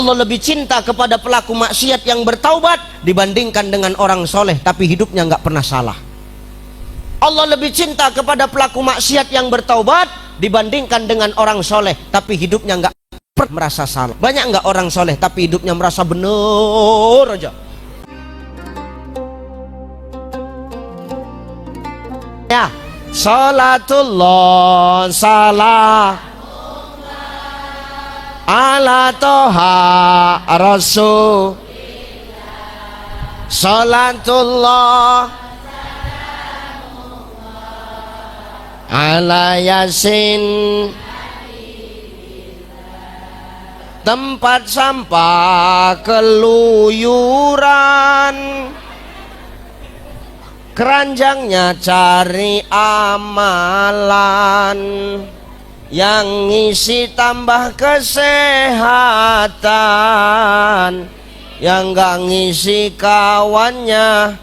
Allah lebih cinta kepada pelaku maksiat yang bertaubat dibandingkan dengan orang soleh tapi hidupnya nggak pernah salah. Allah lebih cinta kepada pelaku maksiat yang bertaubat dibandingkan dengan orang soleh tapi hidupnya nggak pernah merasa salah. Banyak nggak orang soleh tapi hidupnya merasa benar aja. Ya, salatullah salah ala toha rasul, salatullah ala yasin, tempat sampah keluyuran, keranjangnya cari amalan, yang ngisi tambah kesehatan, yang gak ngisi kawannya.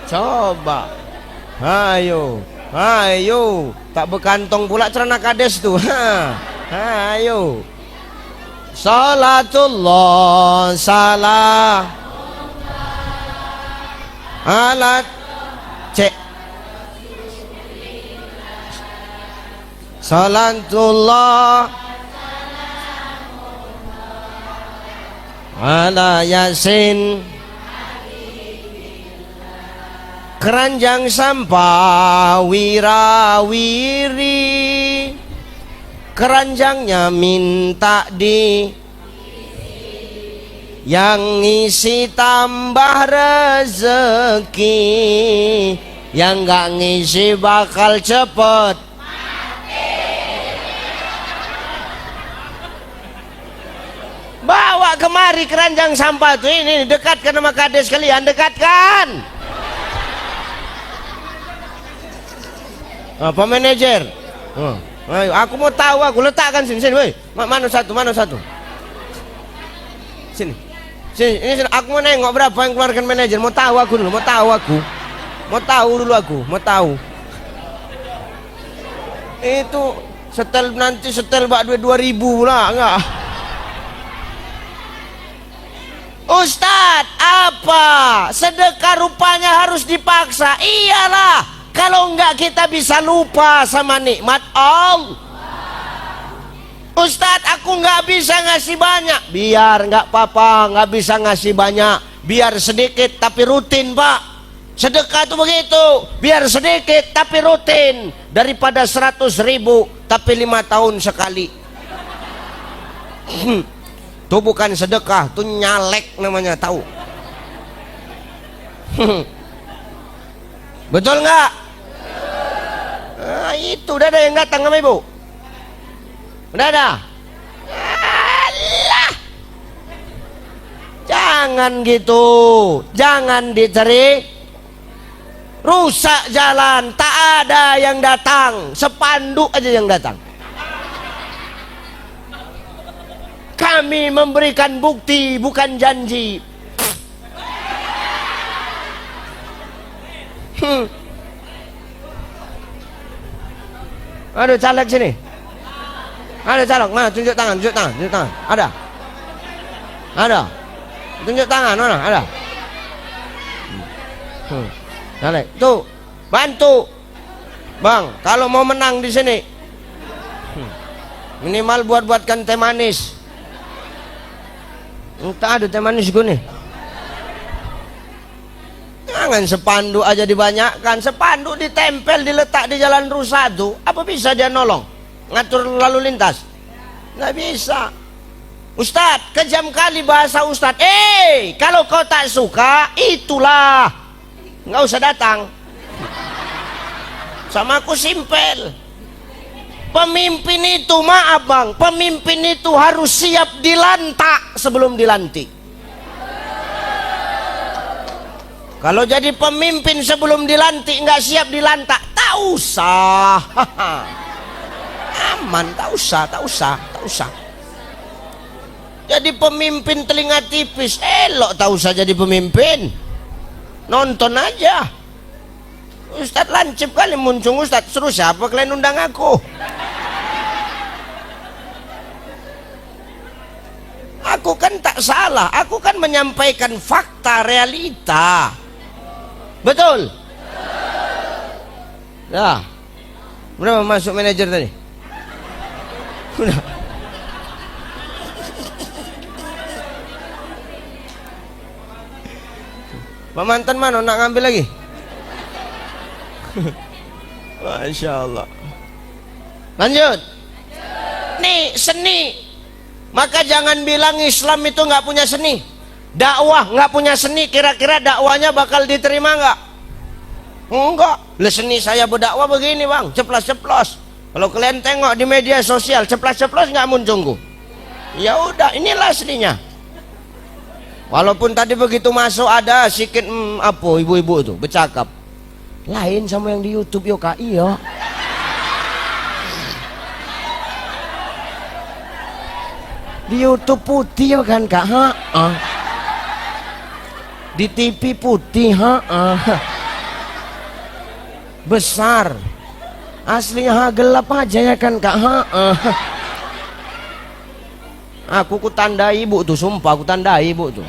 Coba, ayo, ayo, tak bekantong pula celana kades tuh. Ayo, salatullah salah alat cek, salatullah ala yasin, keranjang sampah wirawiri, keranjangnya minta di, yang ngisi tambah rezeki, yang gak ngisi bakal cepet bawa kemari keranjang sampah tuh. Ini dekatkan sama kades kalian, dekatkan. Pak manajer, ayo, aku mau tahu, aku letakkan sini, sini, woi. Mana satu, mana satu? Sini, sini, ini aku mau nengok berapa yang keluarkan manajer. Mau tahu aku dulu, mau tahu aku, mau tahu dulu aku, mau tahu. Itu setel nanti setel bak 2.000 lah, enggak? Ustadz, apa? Sedekah rupanya harus dipaksa. Iyalah, kalau enggak kita bisa lupa sama nikmat Allah. Ustadz, aku enggak bisa ngasih banyak. Biar enggak apa-apa, enggak bisa ngasih banyak. Biar sedikit tapi rutin, Pak. Sedekah itu begitu. Biar sedikit tapi rutin. Daripada 100.000 tapi 5 tahun sekali. Itu bukan sedekah, itu nyalek namanya, tahu? Betul nggak? Nah, itu udah ada yang datang sama ibu. Udah ada. Alah. Jangan gitu, jangan dicari. Rusak jalan, tak ada yang datang, spanduk aja yang datang. Kami memberikan bukti, bukan janji. Aduh, caleg sini. Ada caleg, mana? Tunjuk tangan, tunjuk tangan, tunjuk tangan. Ada? Ada? Tunjuk tangan, mana? Ada? Caleg, tuh, bantu. Bang, kalau mau menang di sini, minimal buatkan teh manis. Entah ada teh manis gue nih. Jangan spanduk aja dibanyakkan. Spanduk ditempel, diletak di jalan rusak tuh. Apa bisa dia nolong? Ngatur lalu lintas? Nggak bisa. Ustadz, kejam kali bahasa Ustadz. Kalau kau tak suka, itulah. Nggak usah datang. Sama aku simpel. Pemimpin itu, maaf bang, pemimpin itu harus siap dilantak sebelum dilantik. Kalau jadi pemimpin sebelum dilantik nggak siap dilantak, tak usah. Aman, tak usah, tak usah, tak usah. Jadi pemimpin telinga tipis, elok tak usah jadi pemimpin. Nonton aja. Ustadz lancip kali muncung Ustadz, suruh siapa kalian undang aku? aku kan tak salah, aku kan menyampaikan fakta realita. Betul? Dah. Berapa masuk manajer tadi? Udah. Pak mantan mana nak ngambil lagi? Masya Allah. Lanjut. Nih seni. Maka jangan bilang Islam itu nggak punya seni. Dakwah nggak punya seni. Kira-kira dakwahnya bakal diterima nggak? Enggak. Lah seni saya berdakwah begini bang, ceplos-ceplos. Kalau kalian tengok di media sosial, ceplos-ceplos nggak muncungku. Ya udah, inilah seninya. Walaupun tadi begitu masuk ada sikit apa ibu-ibu itu bercakap. Lain sama yang di YouTube yo kak, iya. Di YouTube putih ya kan kak, di TV putih, besar, aslinya gelap aja ya kan kak, Aku tandai ibu tuh, sumpah aku tandai ibu tuh.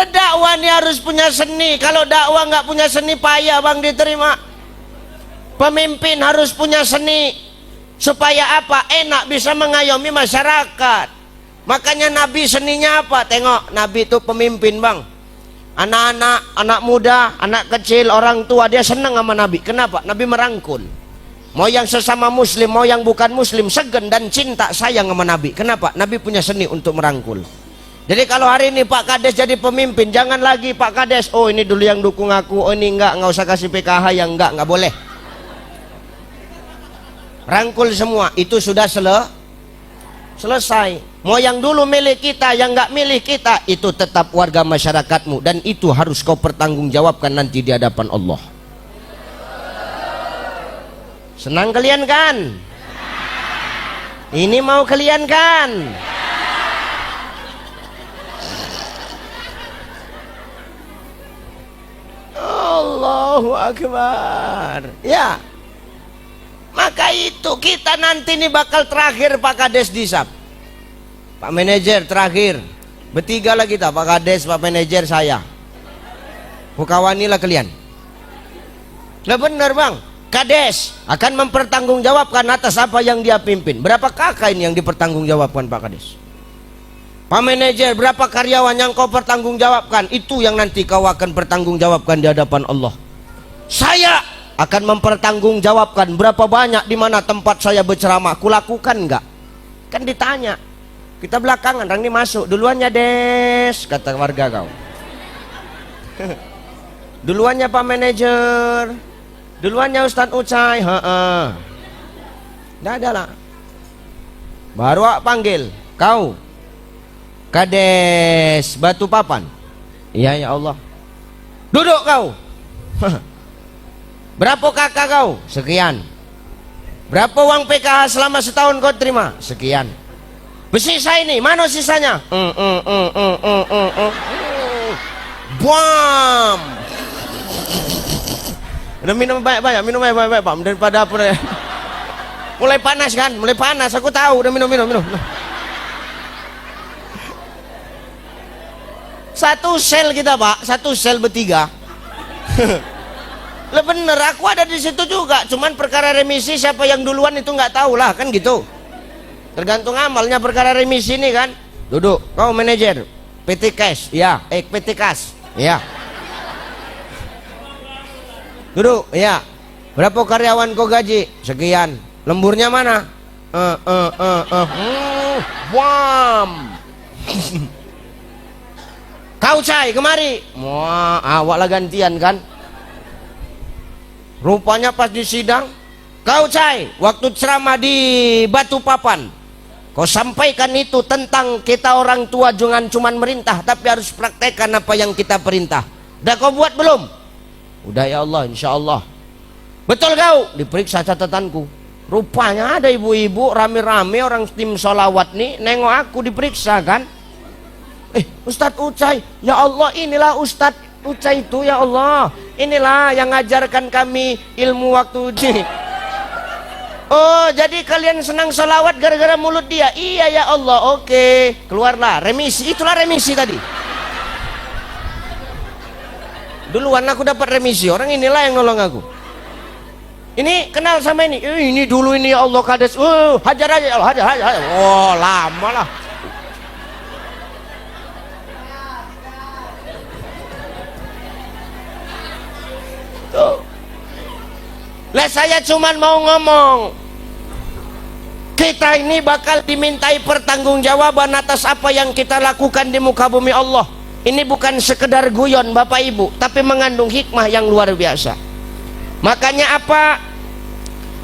Dakwah ini harus punya seni. Kalau dakwah nggak punya seni payah bang diterima. Pemimpin harus punya seni. Supaya apa? Enak bisa mengayomi masyarakat. Makanya Nabi seninya apa? Tengok, Nabi itu pemimpin bang. Anak-anak, anak muda, anak kecil, orang tua dia senang sama Nabi. Kenapa? Nabi merangkul. Mau yang sesama muslim, mau yang bukan muslim, segen dan cinta sayang sama Nabi. Kenapa? Nabi punya seni untuk merangkul. Jadi kalau hari ini Pak Kades jadi pemimpin, jangan lagi Pak Kades, oh ini dulu yang dukung aku, oh ini nggak usah kasih PKH yang nggak boleh. Rangkul semua, itu sudah selesai. Mau yang dulu milik kita, yang nggak milik kita, itu tetap warga masyarakatmu. Dan itu harus kau pertanggungjawabkan nanti di hadapan Allah. Senang kalian kan? Ini mau kalian kan? Allahu Akbar. Ya. Maka itu kita nanti ini bakal terakhir Pak Kades disap. Pak manajer terakhir. Bertiga lah kita, Pak Kades, Pak manajer, saya. Bukawanilah kalian. Nah benar bang, Kades akan mempertanggungjawabkan atas apa yang dia pimpin. Berapa kakak ini yang dipertanggungjawabkan Pak Kades? Pak manajer, berapa karyawan yang kau pertanggungjawabkan? Itu yang nanti kau akan pertanggungjawabkan di hadapan Allah. Saya akan mempertanggungjawabkan berapa banyak di mana tempat saya berceramah. Kulakukan enggak? Kan ditanya. Kita belakangan, orang ini masuk. Duluannya Des, kata warga kau. Duluannya Pak manajer. Duluannya Ustadz Ucai. Nggak ada lah. Baru panggil kau Kades Batu Papan. Iya ya Allah. Duduk kau. Berapa kakak kau? Sekian. Berapa uang PKH selama setahun kau terima? Sekian. Bersisa ini, mana sisanya? Buam. Udah minum banyak-banyak, minum banyak-banyak Pak. Daripada apa ya? Mulai panas kan? Mulai panas, aku tahu. Udah minum. Satu sel kita Pak, satu sel bertiga. Lah bener, aku ada di situ juga. Cuman perkara remisi siapa yang duluan itu nggak tahu lah, kan gitu. Tergantung amalnya perkara remisi ini kan. Duduk, kau manajer PT Cash, ya, PT Cash, ya. Duduk, ya. Berapa karyawan kau gaji? Sekian. Lemburnya mana? Wam. Kau Cai kemari. Wah, awak lah gantian kan. Rupanya pas di sidang, kau Cai waktu ceramah di Batu Papan, kau sampaikan itu tentang kita orang tua jangan cuman merintah, tapi harus praktekkan apa yang kita perintah. Udah kau buat belum? Udah ya Allah, insya Allah. Betul kau? Diperiksa catatanku. Rupanya ada ibu-ibu rame-rame orang tim sholawat nih nengok aku diperiksa kan. Ustadz Ucai, ya Allah inilah Ustadz Uca itu ya Allah. Inilah yang ngajarkan kami ilmu waktu ini. Oh, jadi kalian senang salawat gara-gara mulut dia? Iya ya Allah, oke. Keluarlah, remisi. Itulah remisi tadi. Duluan aku dapat remisi. Orang inilah yang nolong aku. Ini kenal sama ini. Ini dulu ini ya Allah kades. Hajar aja Allah, hajar. Oh, lama lah. Tuh. Lah saya cuman mau ngomong, kita ini bakal dimintai pertanggungjawaban atas apa yang kita lakukan di muka bumi Allah. Ini bukan sekedar guyon Bapak Ibu, tapi mengandung hikmah yang luar biasa. Makanya apa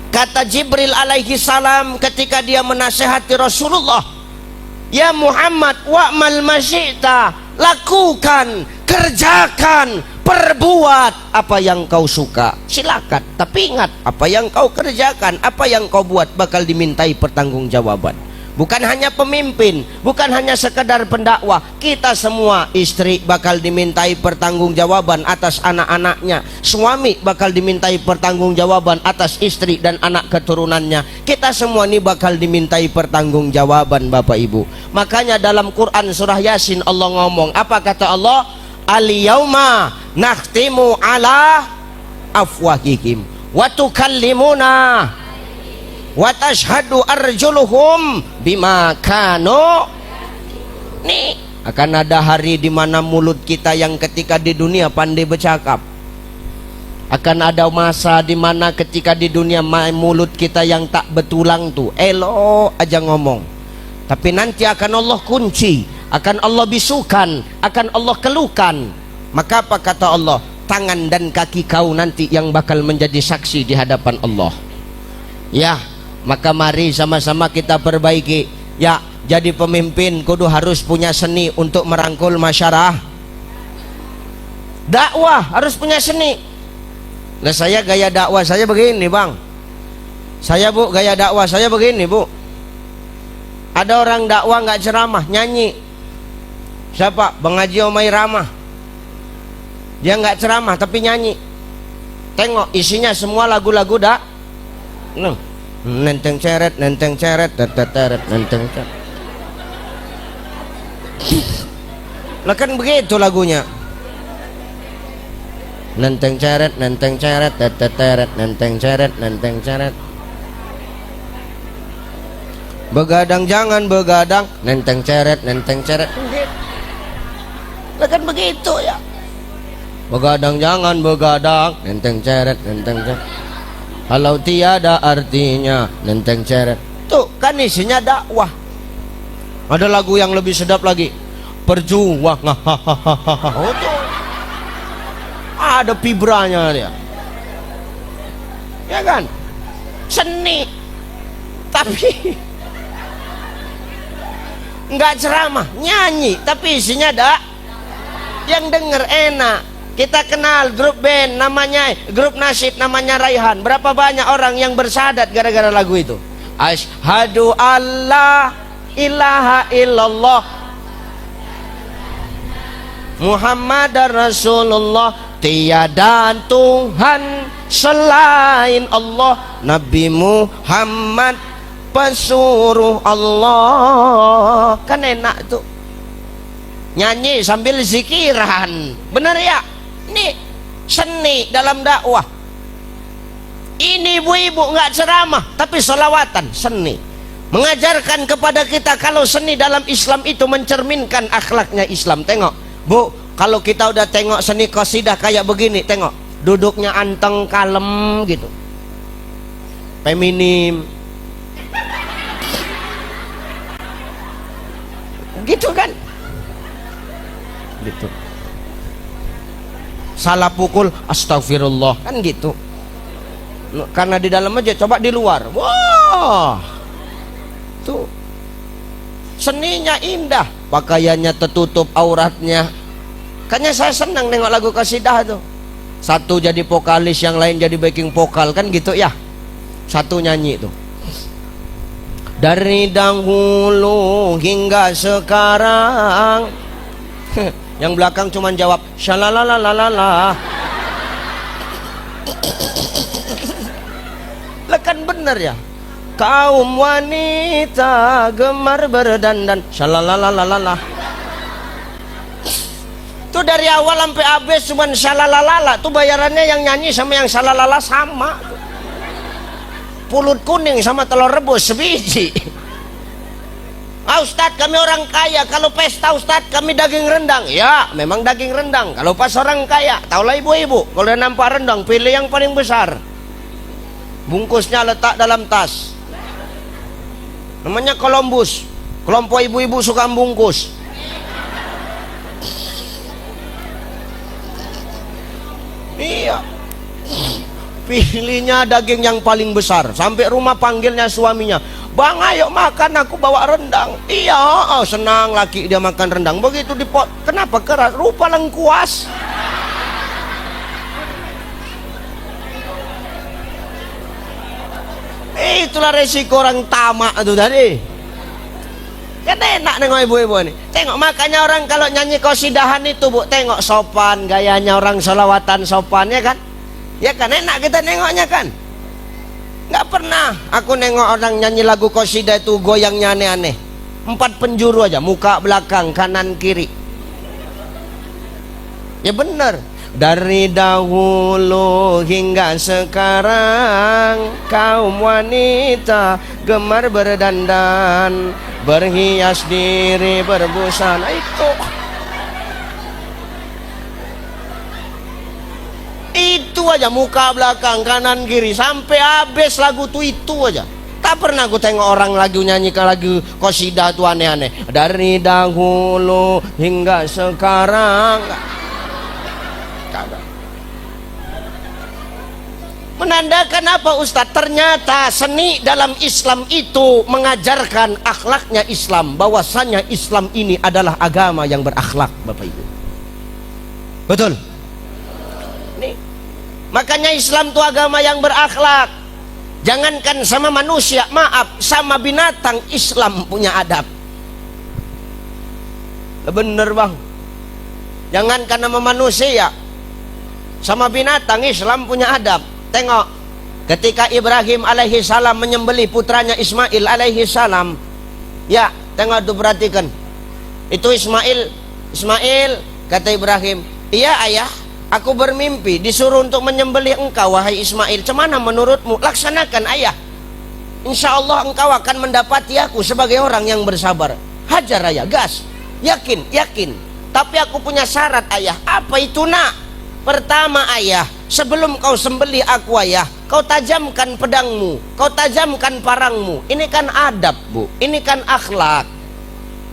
kata Jibril alaihi salam ketika dia menasihati Rasulullah? Ya Muhammad, wa'mal masyita, lakukan, kerjakan, perbuat apa yang kau suka, silakan. Tapi ingat, apa yang kau kerjakan, apa yang kau buat bakal dimintai pertanggungjawaban. Bukan hanya pemimpin, bukan hanya sekedar pendakwah, kita semua, istri bakal dimintai pertanggungjawaban atas anak-anaknya, suami bakal dimintai pertanggungjawaban atas istri dan anak keturunannya. Kita semua ini bakal dimintai pertanggungjawaban Bapak Ibu. Makanya dalam Quran surah Yasin Allah ngomong, apa kata Allah? Al-yauma nakhtimu ala afwahihim wa tukallimuna wa tashhadu arjuluhum bima kanu. Nih akan ada hari di mana mulut kita yang ketika di dunia pandai bercakap, akan ada masa di mana ketika di dunia mulut kita yang tak betulang tuh elo aja ngomong, tapi nanti akan Allah kunci, akan Allah bisukan, akan Allah kelukan. Maka apa kata Allah? Tangan dan kaki kau nanti yang bakal menjadi saksi di hadapan Allah. Ya, maka mari sama-sama kita perbaiki. Ya, jadi pemimpin kudu harus punya seni untuk merangkul masyarakat. Dakwah harus punya seni. Nah, saya gaya dakwah saya begini Bang. Saya Bu, gaya dakwah saya begini Bu. Ada orang dakwah nggak ceramah, nyanyi. Siapa? Bang Haji Omai Ramah. Dia nggak ceramah tapi nyanyi. Tengok isinya semua lagu-lagu dak. Nenteng ceret, nenteng ceret, teteret, nenteng ceret. Lah kan begitu lagunya. Nenteng ceret, teteret, nenteng ceret, nenteng ceret. Begadang jangan begadang, nenteng ceret, nenteng ceret. Lah kan begitu ya. Begadang jangan begadang, nenteng ceret, nenteng ceret. Kalau tiada artinya, nenteng ceret. Tuh kan isinya dakwah. Ada lagu yang lebih sedap lagi, perjuang. Oh, tuh. Ada vibranya dia. Ya kan? Seni. Tapi nggak ceramah, nyanyi, tapi isinya dak. Yang denger enak. Kita kenal grup band namanya, grup nasyid namanya Raihan. Berapa banyak orang yang bersyahadat gara-gara lagu itu? Asyhadu alla ilaha illallah Muhammadar Rasulullah, tiada Tuhan selain Allah, Nabi Muhammad pesuruh Allah. Kan enak tuh nyanyi sambil zikiran, bener ya? Ini seni dalam dakwah. Ini ibu-ibu nggak ceramah tapi selawatan, seni. Mengajarkan kepada kita kalau seni dalam Islam itu mencerminkan akhlaknya Islam. Tengok Bu, kalau kita udah tengok seni qasidah kayak begini, tengok duduknya anteng kalem gitu, feminim gitu kan, gitu. Salah pukul astagfirullah kan gitu. Karena di dalam aja, coba di luar, wah tuh seninya indah, pakaiannya tertutup auratnya. Kayaknya saya senang nengok lagu qasidah tuh. Satu jadi vokalis, yang lain jadi backing vokal kan gitu ya. Satu nyanyi tuh. Dari dahulu hingga sekarang Yang belakang cuman jawab syalalalalala. Lekan bener ya. Kaum wanita gemar berdandan syalalalalala. Tuh dari awal sampai habis cuman syalalalala. Tuh bayarannya yang nyanyi sama yang syalalala sama. Pulut kuning sama telur rebus sebiji. Ah Ustadz, kami orang kaya, kalau pesta Ustadz kami daging rendang. Ya memang daging rendang. Kalau pas orang kaya, taulah ibu-ibu, kalau udah nampak rendang pilih yang paling besar, bungkusnya letak dalam tas. Namanya Columbus. Kelompok ibu-ibu suka bungkus. Iya, pilihnya daging yang paling besar. Sampai rumah panggilnya suaminya, bang ayo makan, aku bawa rendang. Iya, oh, senang laki dia makan rendang. Begitu dipot, kenapa keras? Rupa lengkuas. Itulah resiko orang tamak itu tadi. Kan enak nengok ibu-ibu ini. Tengok makanya orang kalau nyanyi qasidahan itu bu, tengok sopan, gayanya orang sholawatan sopan ya kan. Ya kan enak kita nengoknya kan. Nggak pernah aku nengok orang nyanyi lagu qasidah itu goyangnya aneh-aneh. 4 penjuru aja, muka, belakang, kanan, kiri. Ya bener. Dari dahulu hingga sekarang kaum wanita gemar berdandan, berhias diri, berbusana. Itu aja, muka, belakang, kanan, kiri, sampai habis lagu tuh itu aja. Tak pernah aku tengok orang lagu nyanyi ke lagu qasidah tuh aneh-aneh. Dari dahulu hingga sekarang. Menandakan apa Ustadz? Ternyata seni dalam Islam itu mengajarkan akhlaknya Islam, bahwasanya Islam ini adalah agama yang berakhlak, Bapak Ibu. Betul? Nih, makanya Islam itu agama yang berakhlak. Jangankan sama manusia, maaf, sama binatang Islam punya adab. Bener bang. Jangankan sama manusia, sama binatang Islam punya adab. Tengok, ketika Ibrahim alaihi salam menyembelih putranya Ismail alaihi salam, ya tengok tuh, perhatikan. Itu Ismail kata Ibrahim, iya ayah, aku bermimpi disuruh untuk menyembelih engkau wahai Ismail. Cemana menurutmu? Laksanakan ayah, insya Allah engkau akan mendapati aku sebagai orang yang bersabar. Hajar ayah, gas, yakin. Tapi aku punya syarat ayah. Apa itu nak? Pertama ayah, sebelum kau sembelih aku ayah, kau tajamkan pedangmu, kau tajamkan parangmu. Ini kan adab bu, ini kan akhlak.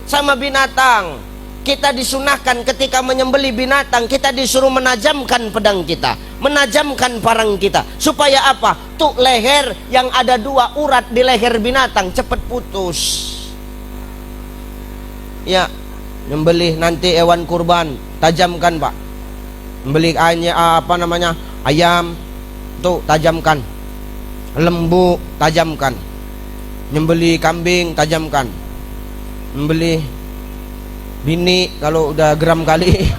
Sama binatang, kita disunahkan ketika menyembelih binatang, kita disuruh menajamkan pedang kita, menajamkan parang kita. Supaya apa? Tuh leher yang ada 2 urat di leher binatang cepat putus. Ya, nyembelih nanti hewan kurban, tajamkan pak. Membeli ayam tuh tajamkan, lembu tajamkan, nyembeli kambing tajamkan, membeli bini kalau udah geram kali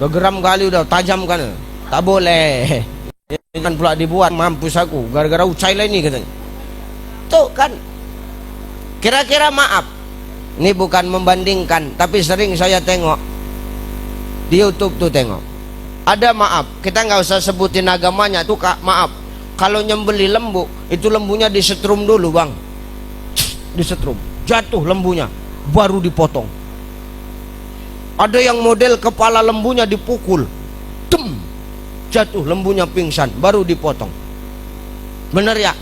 udah tajamkan, tak boleh. Ini kan pula dibuat, mampus aku gara-gara ucai lah ini katanya. Tuh kan, kira-kira maaf, ini bukan membandingkan, tapi sering saya tengok di YouTube tuh, tengok ada, maaf kita nggak usah sebutin agamanya tuh kak, maaf, kalau nyembeli lembu itu lembunya disetrum dulu bang, disetrum, jatuh lembunya baru dipotong. Ada yang model kepala lembunya dipukul, jatuh lembunya pingsan baru dipotong. Bener ya?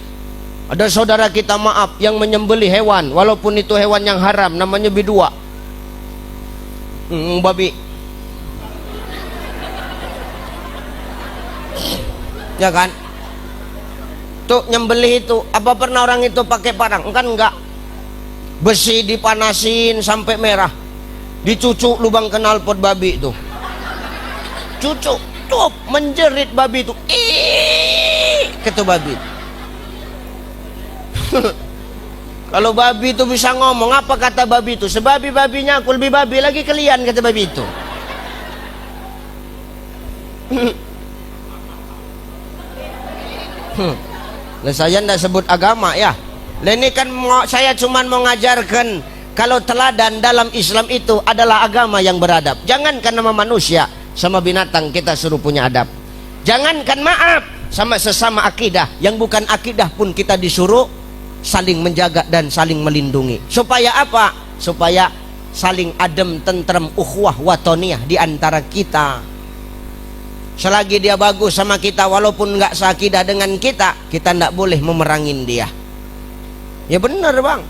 Ada saudara kita maaf yang menyembeli hewan, walaupun itu hewan yang haram, namanya bidua, babi, ya kan? Tuh nyembelih itu, apa pernah orang itu pakai parang? Kan enggak. Besi dipanasin sampai merah, dicucuk lubang knalpot babi itu, cucuk, tuh menjerit babi itu, kata babi. Kalau babi itu bisa ngomong, apa kata babi itu? Sebabi-babinya aku lebih babi lagi kalian, kata babi itu. Lah saya ndak sebut agama ya. Lah ini kan saya cuma mau ngajarkan kalau teladan dalam Islam itu adalah agama yang beradab. Jangankan sama manusia, sama binatang kita suruh punya adab. Jangankan maaf, sama sesama akidah, yang bukan akidah pun kita disuruh saling menjaga dan saling melindungi. Supaya apa? Supaya saling adem, tentrem, ukhuwah, watoniyah di antara kita. Selagi dia bagus sama kita, walaupun nggak seakidah dengan kita nggak boleh memerangin dia. Ya bener bang.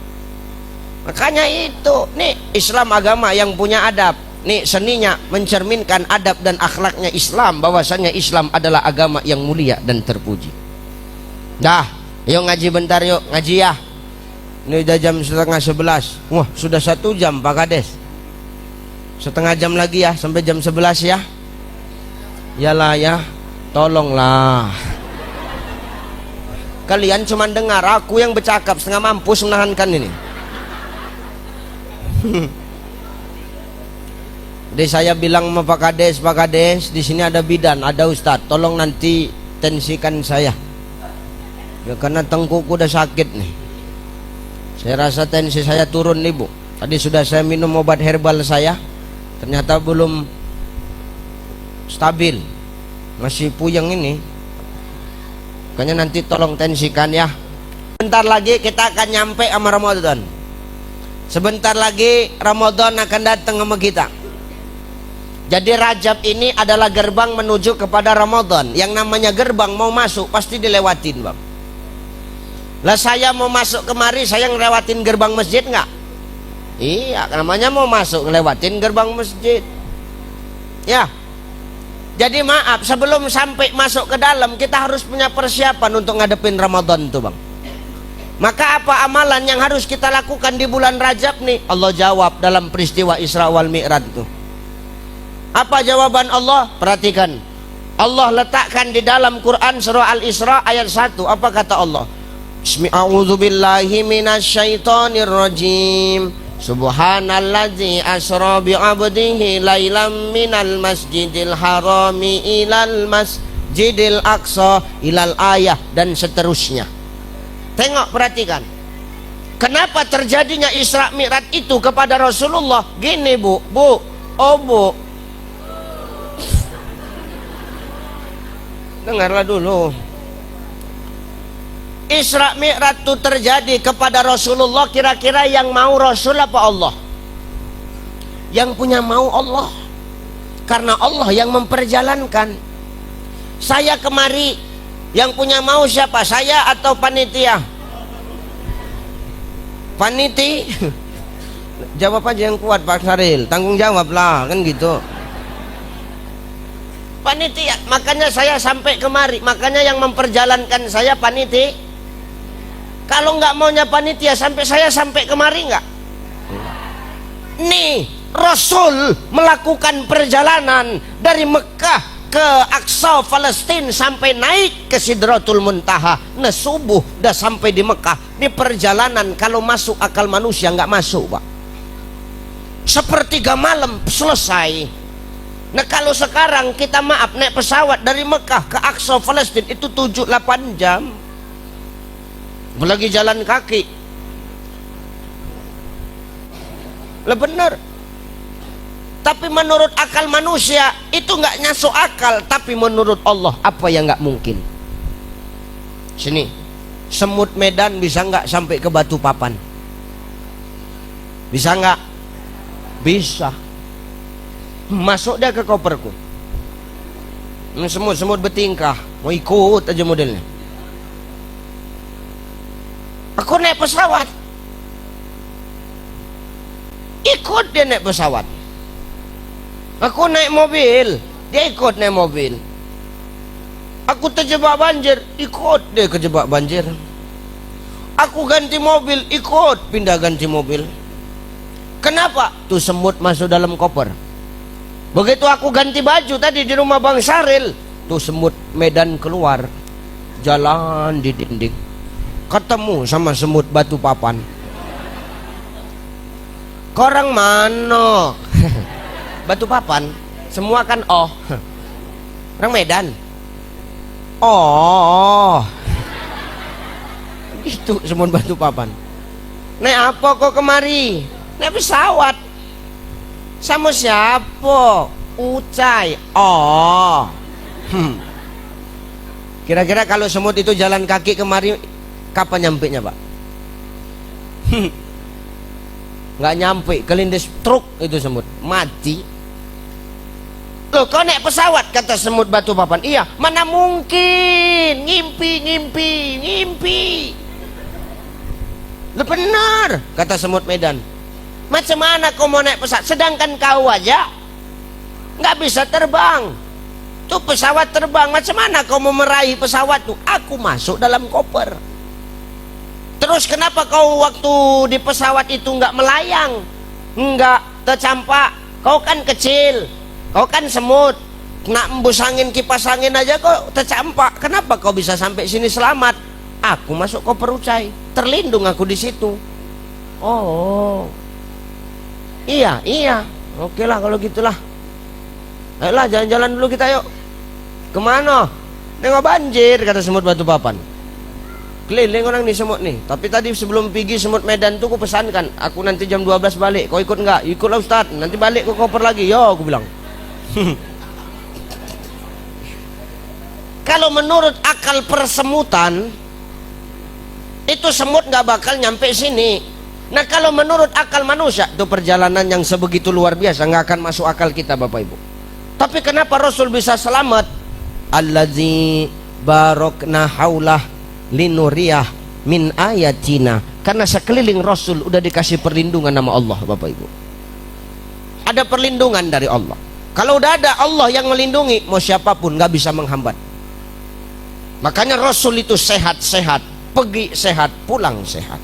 Makanya itu, nih Islam agama yang punya adab. Nih seninya mencerminkan adab dan akhlaknya Islam, bahwasanya Islam adalah agama yang mulia dan terpuji. Dah, yuk ngaji bentar yuk, ngaji ya. Ini udah jam 10:30. Wah, sudah 1 jam Pak Kades. Setengah jam lagi ya, sampai jam 11 ya. Yalah ya, tolonglah. Kalian cuma dengar, aku yang bercakap setengah mampus menahankan ini. Jadi saya bilang sama Pak Kades, di sini ada bidan, ada Ustadz, tolong nanti tensikan saya. Ya karena tengkuku udah sakit nih. Saya rasa tensi saya turun nih Bu. Tadi sudah saya minum obat herbal saya, ternyata belum stabil, masih puyeng ini. Makanya nanti tolong tensikan ya. Bentar lagi kita akan nyampe sama Ramadan. Sebentar lagi Ramadan akan datang sama kita. Jadi Rajab ini adalah gerbang menuju kepada Ramadan. Yang namanya gerbang mau masuk pasti dilewatin bang. Lah saya mau masuk kemari, saya ngelewatin gerbang masjid nggak? Iya, namanya mau masuk ngelewatin gerbang masjid. Ya. Jadi maaf, sebelum sampai masuk ke dalam kita harus punya persiapan untuk ngadepin Ramadan tuh bang. Maka apa amalan yang harus kita lakukan di bulan Rajab nih? Allah jawab dalam peristiwa Isra wal Mi'raj tuh. Apa jawaban Allah? Perhatikan. Allah letakkan di dalam Quran surah Al-Isra ayat 1. Apa kata Allah? A'udzubillahi minasyaitonir rajim. Subhanalladzi asra bi'abdihi lailam minal masjidil harami ilal masjidil aqsa ilal ayah, dan seterusnya. Tengok, perhatikan. Kenapa terjadinya Isra Mi'raj itu kepada Rasulullah? Gini Bu, Bu. Dengarlah dulu. Isra Mi'raj itu terjadi kepada Rasulullah, kira-kira yang mau Rasul apa Allah? Yang punya mau Allah. Karena Allah yang memperjalankan. Saya kemari, yang punya mau siapa? Saya atau panitia? Paniti? Jawab aja yang kuat Pak Saril, tanggung jawab lah, kan gitu. Panitia, makanya saya sampai kemari, makanya yang memperjalankan saya panitia. Kalau nggak maunya panitia, saya sampai kemari nggak? Nih, Rasul melakukan perjalanan dari Mekah ke Aqsa Palestina sampai naik ke Sidratul Muntaha. Nah subuh udah sampai di Mekah. Ini perjalanan kalau masuk akal manusia nggak masuk Pak. Sepertiga malam selesai. Nah kalau sekarang kita maaf naik pesawat dari Mekah ke Aqsa Palestina itu 7-8 jam. Apalagi jalan kaki. Lah bener. Tapi menurut akal manusia itu nggak nyasuk akal. Tapi menurut Allah apa yang nggak mungkin? Sini, semut Medan bisa nggak sampai ke Batu Papan? Bisa nggak? Bisa. Masuk dia ke koperku. Semut bertingkah, mau ikut aja modelnya. Aku naik pesawat, ikut dia naik pesawat. Aku naik mobil, dia ikut naik mobil. Aku terjebak banjir, ikut dia kejebak banjir. Aku ganti mobil, ikut pindah ganti mobil. Kenapa? Tuh semut masuk dalam koper. Begitu aku ganti baju tadi di rumah Bang Saril, tuh semut Medan keluar, jalan di dinding, ketemu sama semut Batu Papan. Korang mana? Balikpapan semua kan oh. Orang Medan. Oh. Itu semua Balikpapan. Naik apa kok kemari? Naik pesawat. Sama siapa? Ucai. Oh. Kira-kira kalau semut itu jalan kaki kemari, kapan nyampenya, Pak? Nggak nyampe, kelindes truk itu semut, mati. Loh, kau naik pesawat, kata semut Balikpapan. Iya, mana mungkin, ngimpi. Loh, benar, kata semut Medan. Macam mana kau mau naik pesawat, sedangkan kau aja nggak bisa terbang. Tuh pesawat terbang, macam mana kau mau meraih pesawat tuh? Aku masuk dalam koper. Terus kenapa kau waktu di pesawat itu nggak melayang, nggak tercampak? Kau kan kecil, kau kan semut, kena embus angin, kipas angin aja kau tercampak. Kenapa kau bisa sampai sini selamat? Aku masuk koper Ucai, terlindung aku di situ. Oh, iya, oke lah kalau gitulah. Ayolah jalan-jalan dulu kita yuk. Kemana? Nengok banjir, kata semut Balikpapan. Keliling orang nih semut nih. Tapi tadi sebelum pergi semut Medan tuh aku pesankan, aku nanti jam 12 balik. Kau ikut nggak? Ikutlah Ustaz. Nanti balik ke koper lagi. Yo, aku bilang. Kalau menurut akal persemutan, itu semut nggak bakal nyampe sini. Nah kalau menurut akal manusia, itu perjalanan yang sebegitu luar biasa, nggak akan masuk akal kita, Bapak Ibu. Tapi kenapa Rasul bisa selamat? Allazi barokna haulah linuriyah min ayatina. Karena sekeliling Rasul udah dikasih perlindungan nama Allah, Bapak Ibu. Ada perlindungan dari Allah. Kalau udah ada Allah yang melindungi, mau siapapun nggak bisa menghambat. Makanya Rasul itu sehat-sehat, pergi sehat, pulang sehat.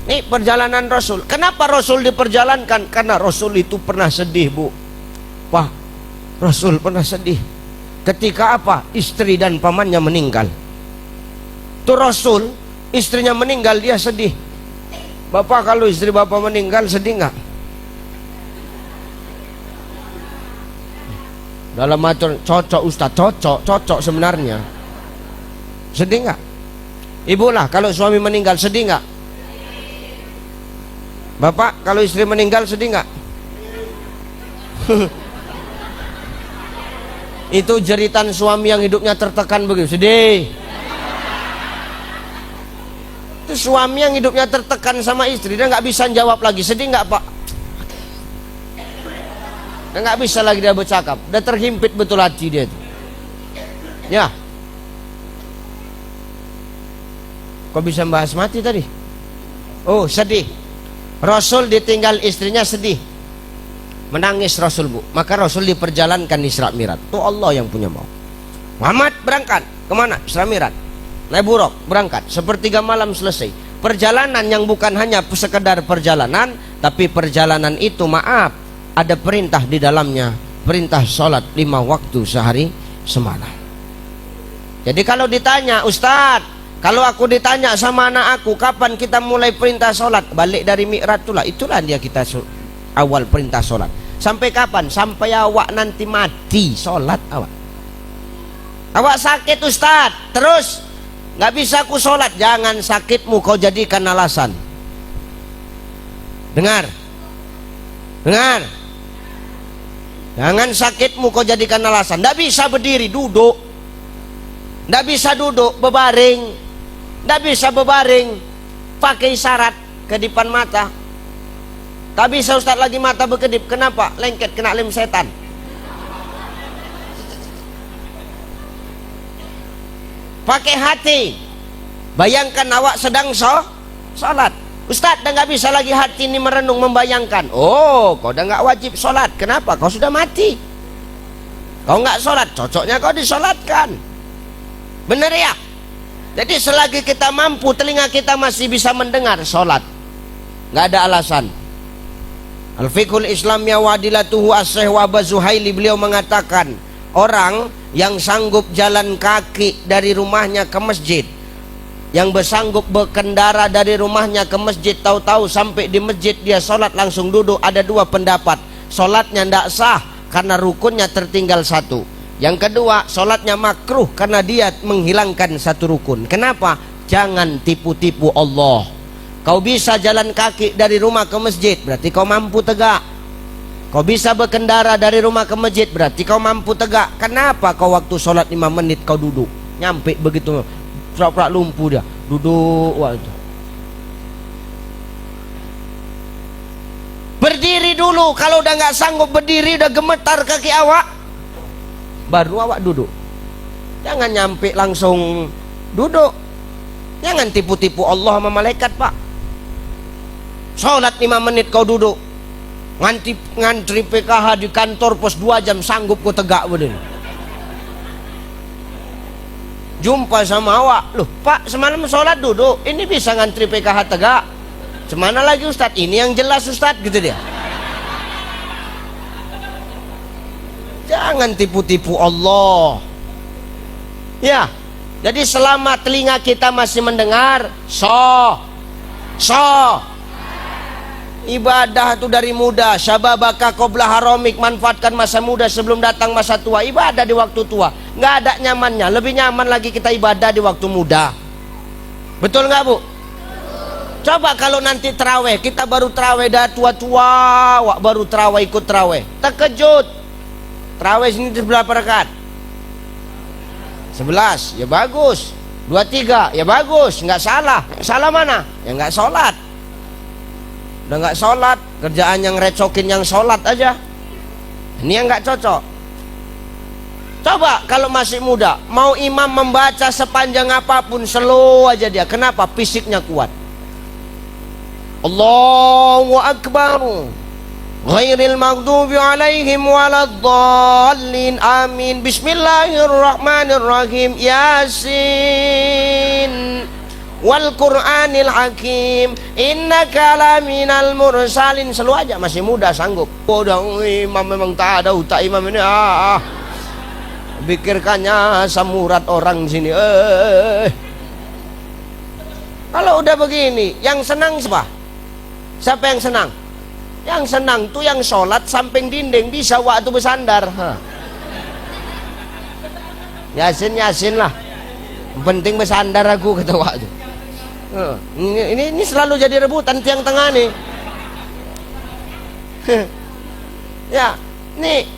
Ini perjalanan Rasul. Kenapa Rasul diperjalankan? Karena Rasul itu pernah sedih, Bu. Wah, Rasul pernah sedih. Ketika apa? Istri dan pamannya meninggal. Tuh Rasul, istrinya meninggal, dia sedih. Bapak kalau istri bapak meninggal sedih nggak? Dalam atur cocok Ustaz, cocok sebenarnya. Sedih nggak? Ibu lah kalau suami meninggal sedih nggak? Bapak kalau istri meninggal sedih nggak? Itu jeritan suami yang hidupnya tertekan begitu, sedih. Itu suami yang hidupnya tertekan sama istri, dia nggak bisa jawab lagi, sedih nggak Pak? Dia nggak bisa lagi dia bercakap, udah terhimpit betul hati dia. Ya, kok bisa bahas mati tadi? Oh, sedih. Rasul ditinggal istrinya sedih, menangis Rasul, Bu. Maka Rasul diperjalankan Isra Mi'raj. Itu Allah yang punya mau. Muhammad berangkat kemana? Isra Mi'raj. Naik buruk berangkat, sepertiga malam selesai. Perjalanan yang bukan hanya sekedar perjalanan, tapi perjalanan itu maaf, ada perintah di dalamnya. Perintah sholat 5 waktu sehari semalam. Jadi kalau ditanya, Ustadz, kalau aku ditanya sama anak aku, kapan kita mulai perintah sholat? Balik dari Mi'raj itulah dia kita awal perintah sholat. Sampai kapan? Sampai awak nanti mati sholat awak. Awak sakit Ustaz, terus nggak bisa aku sholat. Jangan sakitmu kau jadikan alasan. Dengar, jangan sakitmu kau jadikan alasan. Nggak bisa berdiri, duduk. Nggak bisa duduk, berbaring. Nggak bisa berbaring, pakai isyarat kedipan mata. Tak bisa Ustaz lagi mata berkedip. Kenapa? Lengket, kena lem setan. Pakai hati. Bayangkan awak sedang sholat. Ustaz, dah nggak bisa lagi hati ini merenung membayangkan. Oh, kau dah nggak wajib sholat. Kenapa? Kau sudah mati. Kau nggak sholat, cocoknya kau disolatkan. Benar ya? Jadi selagi kita mampu, telinga kita masih bisa mendengar, sholat. Nggak ada alasan. Al-Fiqhul Islamiyah Wadilatuhu As-Syekh Wahbah Zuhaili, beliau mengatakan, orang yang sanggup jalan kaki dari rumahnya ke masjid yang bersanggup berkendara dari rumahnya ke masjid, tahu-tahu sampai di masjid dia sholat langsung duduk, ada dua pendapat. Sholatnya tidak sah karena rukunnya tertinggal satu. Yang kedua, sholatnya makruh karena dia menghilangkan satu rukun. Kenapa? Jangan tipu-tipu Allah. Kau bisa jalan kaki dari rumah ke masjid, berarti kau mampu tegak. Kau bisa berkendara dari rumah ke masjid, berarti kau mampu tegak. Kenapa kau waktu sholat 5 menit kau duduk? Nyampe begitu pura-pura lumpuh dia, duduk waktu. Berdiri dulu. Kalau udah nggak sanggup berdiri, udah gemetar kaki awak, baru awak duduk. Jangan nyampe langsung duduk. Jangan tipu-tipu Allah sama malaikat, Pak. Sholat 5 menit kau duduk, ngantri PKH di kantor pos 2 jam, sanggup kau tegak begini. Jumpa sama awak, loh Pak, semalam sholat duduk, ini bisa ngantri PKH tegak. Semana lagi Ustadz? Ini yang jelas Ustadz, gitu dia. Jangan tipu-tipu Allah. Ya, jadi selama telinga kita masih mendengar, ibadah itu dari muda. Syababaka qabla haramik, manfaatkan masa muda sebelum datang masa tua. Ibadah di waktu tua nggak ada nyamannya. Lebih nyaman lagi kita ibadah di waktu muda. Betul nggak, Bu? Coba kalau nanti terawih, kita baru terawih dah tua-tua, wak baru terawih, ikut terawih, terkejut. Terawih sini berapa rakaat? 11, ya bagus. 23, ya bagus, nggak salah. Salah mana? Ya nggak sholat. Udah nggak sholat, kerjaan yang recokin yang sholat aja. Ini yang nggak cocok. Coba kalau masih muda, mau imam membaca sepanjang apapun, slow aja dia. Kenapa? Fisiknya kuat. Allahu Akbar, ghairil maghdubi alaihim waladdallin, amin. Bismillahirrahmanirrahim, Yasin wal Qur'anil Hakim, innaka laminal mursalin. Selalu aja, masih muda, sanggup. Oh, udah imam memang tak ada utak imam ini. Pikirkannya samurat orang sini. Kalau udah begini, yang senang siapa? Siapa yang senang? Yang senang tuh yang sholat samping dinding, bisa waktu bersandar. Yasin lah, penting bersandar aku, kata waktu. Ini selalu jadi rebutan tiang tengah nih. Ya, nih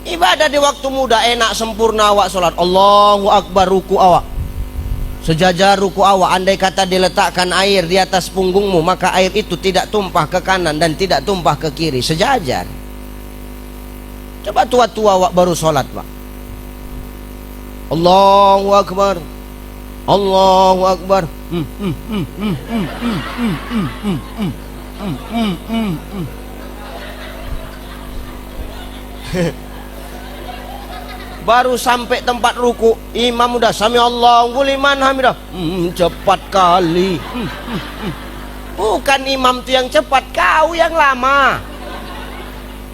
ibadah di waktu muda enak, sempurna awak sholat. Allahu Akbar, ruku awak sejajar ruku awak. Andai kata diletakkan air di atas punggungmu, maka air itu tidak tumpah ke kanan dan tidak tumpah ke kiri, sejajar. Coba tua-tua awak baru sholat, Pak. Allahu Akbar, Allahu Akbar. Baru sampai tempat ruku, imam udah sami Allahu liman hamidah. Cepat kali. Bukan imam tuh yang cepat, kau yang lama.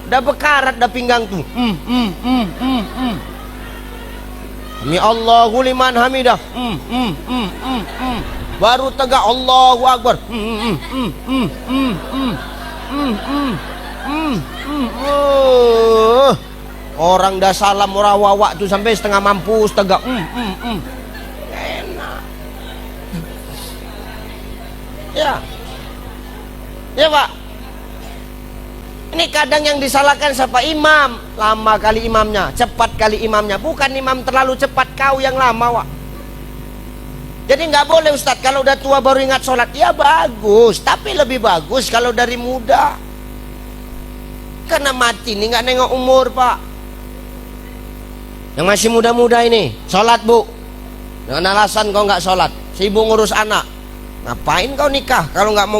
Udah bekarat dah pinggang tuh. Sami Allahu liman hamidah. Baru tegak Allahu Akbar. Orang dah salam warawak tuh sampai setengah mampus tegak. Enak. Ya. Ya, Pak. Ini kadang yang disalahkan siapa? Imam. Lama kali imamnya, cepat kali imamnya. Bukan imam terlalu cepat, kau yang lama, Pak. Jadi nggak boleh, Ustadz, kalau udah tua baru ingat sholat. Ya bagus, tapi lebih bagus kalau dari muda. Karena mati ini nggak nengok umur, Pak. Yang masih muda-muda ini, sholat, Bu. Dengan alasan kau nggak sholat, sibuk ngurus anak. Ngapain kau nikah? Kalau nggak mau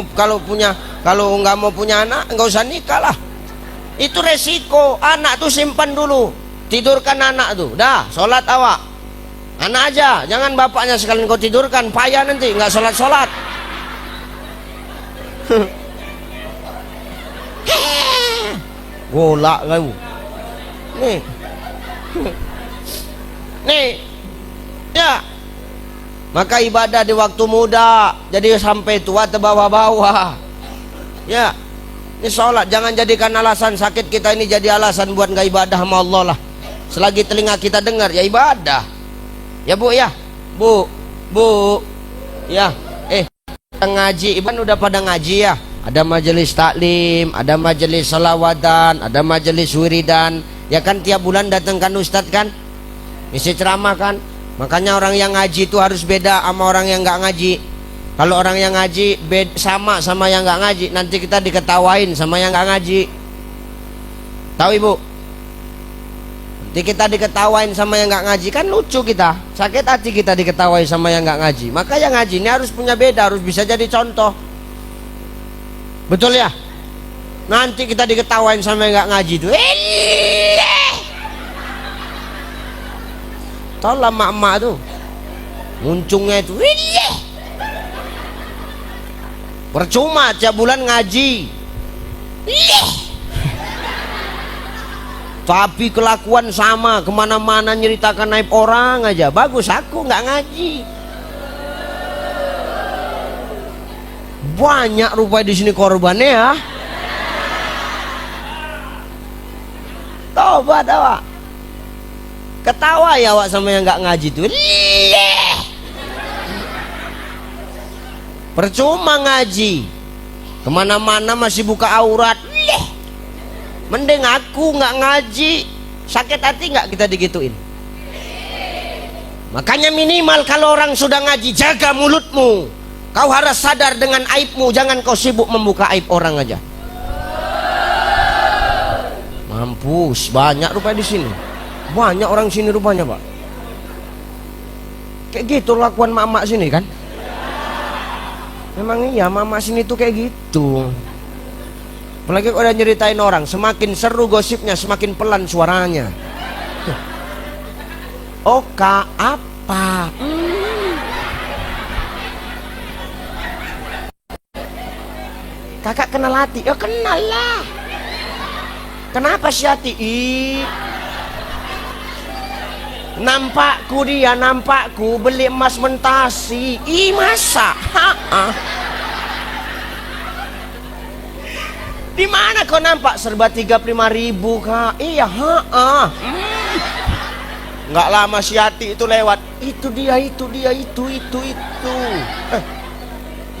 punya anak, nggak usah nikah lah. Itu resiko. Anak tuh simpan dulu, tidurkan anak tuh. Dah, sholat awak. Anak aja, jangan bapaknya sekalian kau tidurkan, payah nanti nggak sholat. Golak kau. Nih, ya, Maka ibadah di waktu muda, jadi sampai tua terbawa-bawa. Ya, ini sholat jangan jadikan alasan sakit kita ini jadi alasan buat nggak ibadah sama Allah lah. Selagi telinga kita dengar ya ibadah. Ya bu ya, bu, ya, ngaji, iban udah pada ngaji ya. Ada majelis taklim, ada majelis salawatan, ada majelis wiridan. Ya kan tiap bulan datangkan ustadz kan, isi ceramah kan. Makanya orang yang ngaji itu harus beda sama orang yang nggak ngaji. Kalau orang yang ngaji sama yang nggak ngaji, nanti kita diketawain sama yang nggak ngaji. Tahu ibu? Nanti kita diketawain sama yang nggak ngaji, kan lucu kita. Sakit hati kita diketawain sama yang nggak ngaji. Maka yang ngaji ini harus punya beda, harus bisa jadi contoh. Betul ya? Nanti kita diketawain sama yang nggak ngaji itu. Tahu lah emak-emak tuh, muncungnya itu. Percuma tiap bulan ngaji, tapi kelakuan sama, kemana-mana nyeritakan aib orang aja. Bagus aku nggak ngaji. Banyak rupanya di sini korbannya ya. Tobat awak. Ketawa ya awak sama yang nggak ngaji tuh. Percuma ngaji, kemana-mana masih buka aurat. Mending aku nggak ngaji, sakit hati nggak kita digituin. Makanya minimal kalau orang sudah ngaji, jaga mulutmu. Kau harus sadar dengan aibmu, jangan kau sibuk membuka aib orang aja. Mampus, banyak rupanya di sini. Banyak orang sini rupanya pak. Kayak gitu lakuan mak-mak sini kan. Memang iya mama sini tuh kayak gitu. Apalagi kalau udah nyeritain orang, semakin seru gosipnya, semakin pelan suaranya. Oka apa? Kakak kenal Hati? Ya kenal lah. Kenapa si Hati? Nampakku dia, nampakku beli emas mentasi. Masa? Di mana kau nampak? Serba 35.000 kak. Iya, Nggak lama si Hati itu lewat. Itu dia.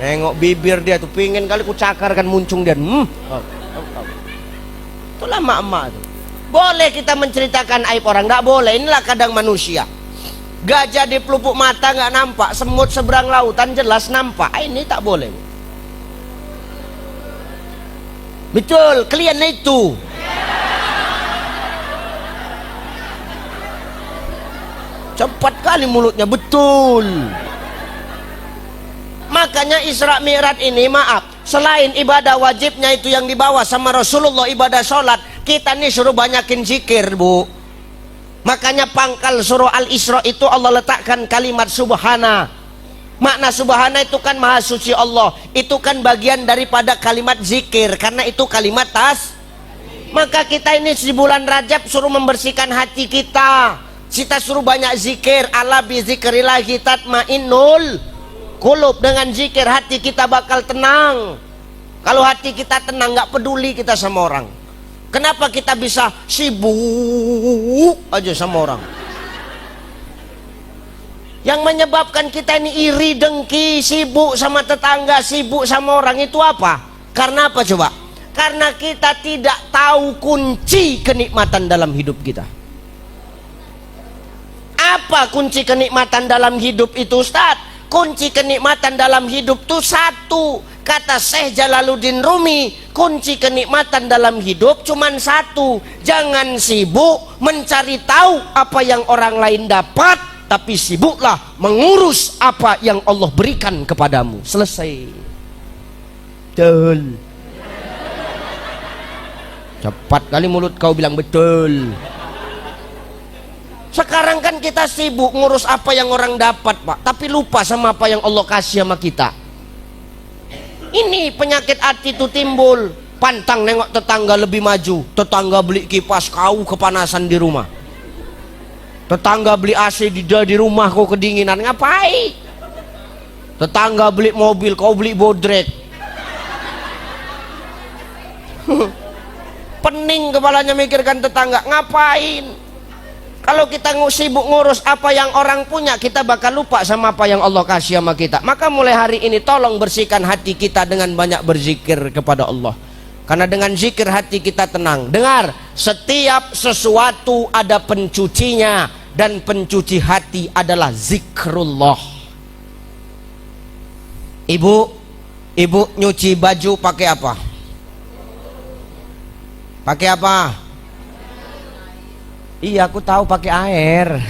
Nengok bibir dia tuh, pingin kali ku cakar kan muncung dia. Itulah emak-emak tuh. Boleh kita menceritakan aib orang, nggak boleh. Inilah kadang manusia. Gajah di pelupuk mata nggak nampak, semut seberang lautan jelas nampak. Ini tak boleh. Betul, kalian itu. Cepat kali mulutnya, betul. Makanya Isra Mi'raj ini, maaf, selain ibadah wajibnya itu yang dibawa sama Rasulullah, ibadah sholat, kita nih suruh banyakin zikir bu. Makanya pangkal surah Al-Isra itu Allah letakkan kalimat subhana. Makna subhana itu kan maha suci Allah. Itu kan bagian daripada kalimat zikir, karena itu kalimat Maka kita ini di bulan Rajab suruh membersihkan hati kita. Kita suruh banyak zikir. Ala bi zikrillahi tatmainnul qulub. Dengan zikir hati kita bakal tenang. Kalau hati kita tenang, nggak peduli kita sama orang. Kenapa kita bisa sibuk aja sama orang? Yang menyebabkan kita ini iri, dengki, sibuk sama tetangga, sibuk sama orang itu apa? Karena apa coba? Karena kita tidak tahu kunci kenikmatan dalam hidup kita. Apa kunci kenikmatan dalam hidup itu Ustaz? Kunci kenikmatan dalam hidup itu satu. Kata Syekh Jalaluddin Rumi, kunci kenikmatan dalam hidup cuman satu. Jangan sibuk mencari tahu apa yang orang lain dapat, tapi sibuklah mengurus apa yang Allah berikan kepadamu. Selesai. Betul. Cepat kali mulut kau bilang betul. Sekarang kan kita sibuk ngurus apa yang orang dapat pak, tapi lupa sama apa yang Allah kasih sama kita. Ini penyakit hati itu timbul. Pantang nengok tetangga lebih maju. Tetangga beli kipas, kau kepanasan di rumah. Tetangga beli AC di rumah, kau kedinginan. Ngapain? Tetangga beli mobil, kau beli bodrek. Pening kepalanya mikirkan tetangga. Ngapain? Kalau kita sibuk ngurus apa yang orang punya, kita bakal lupa sama apa yang Allah kasih sama kita. Maka mulai hari ini tolong bersihkan hati kita dengan banyak berzikir kepada Allah. Karena dengan zikir hati kita tenang. Dengar, setiap sesuatu ada pencucinya, dan pencuci hati adalah zikrullah. Ibu nyuci baju pakai apa? Pakai apa? Iya, aku tahu pakai air.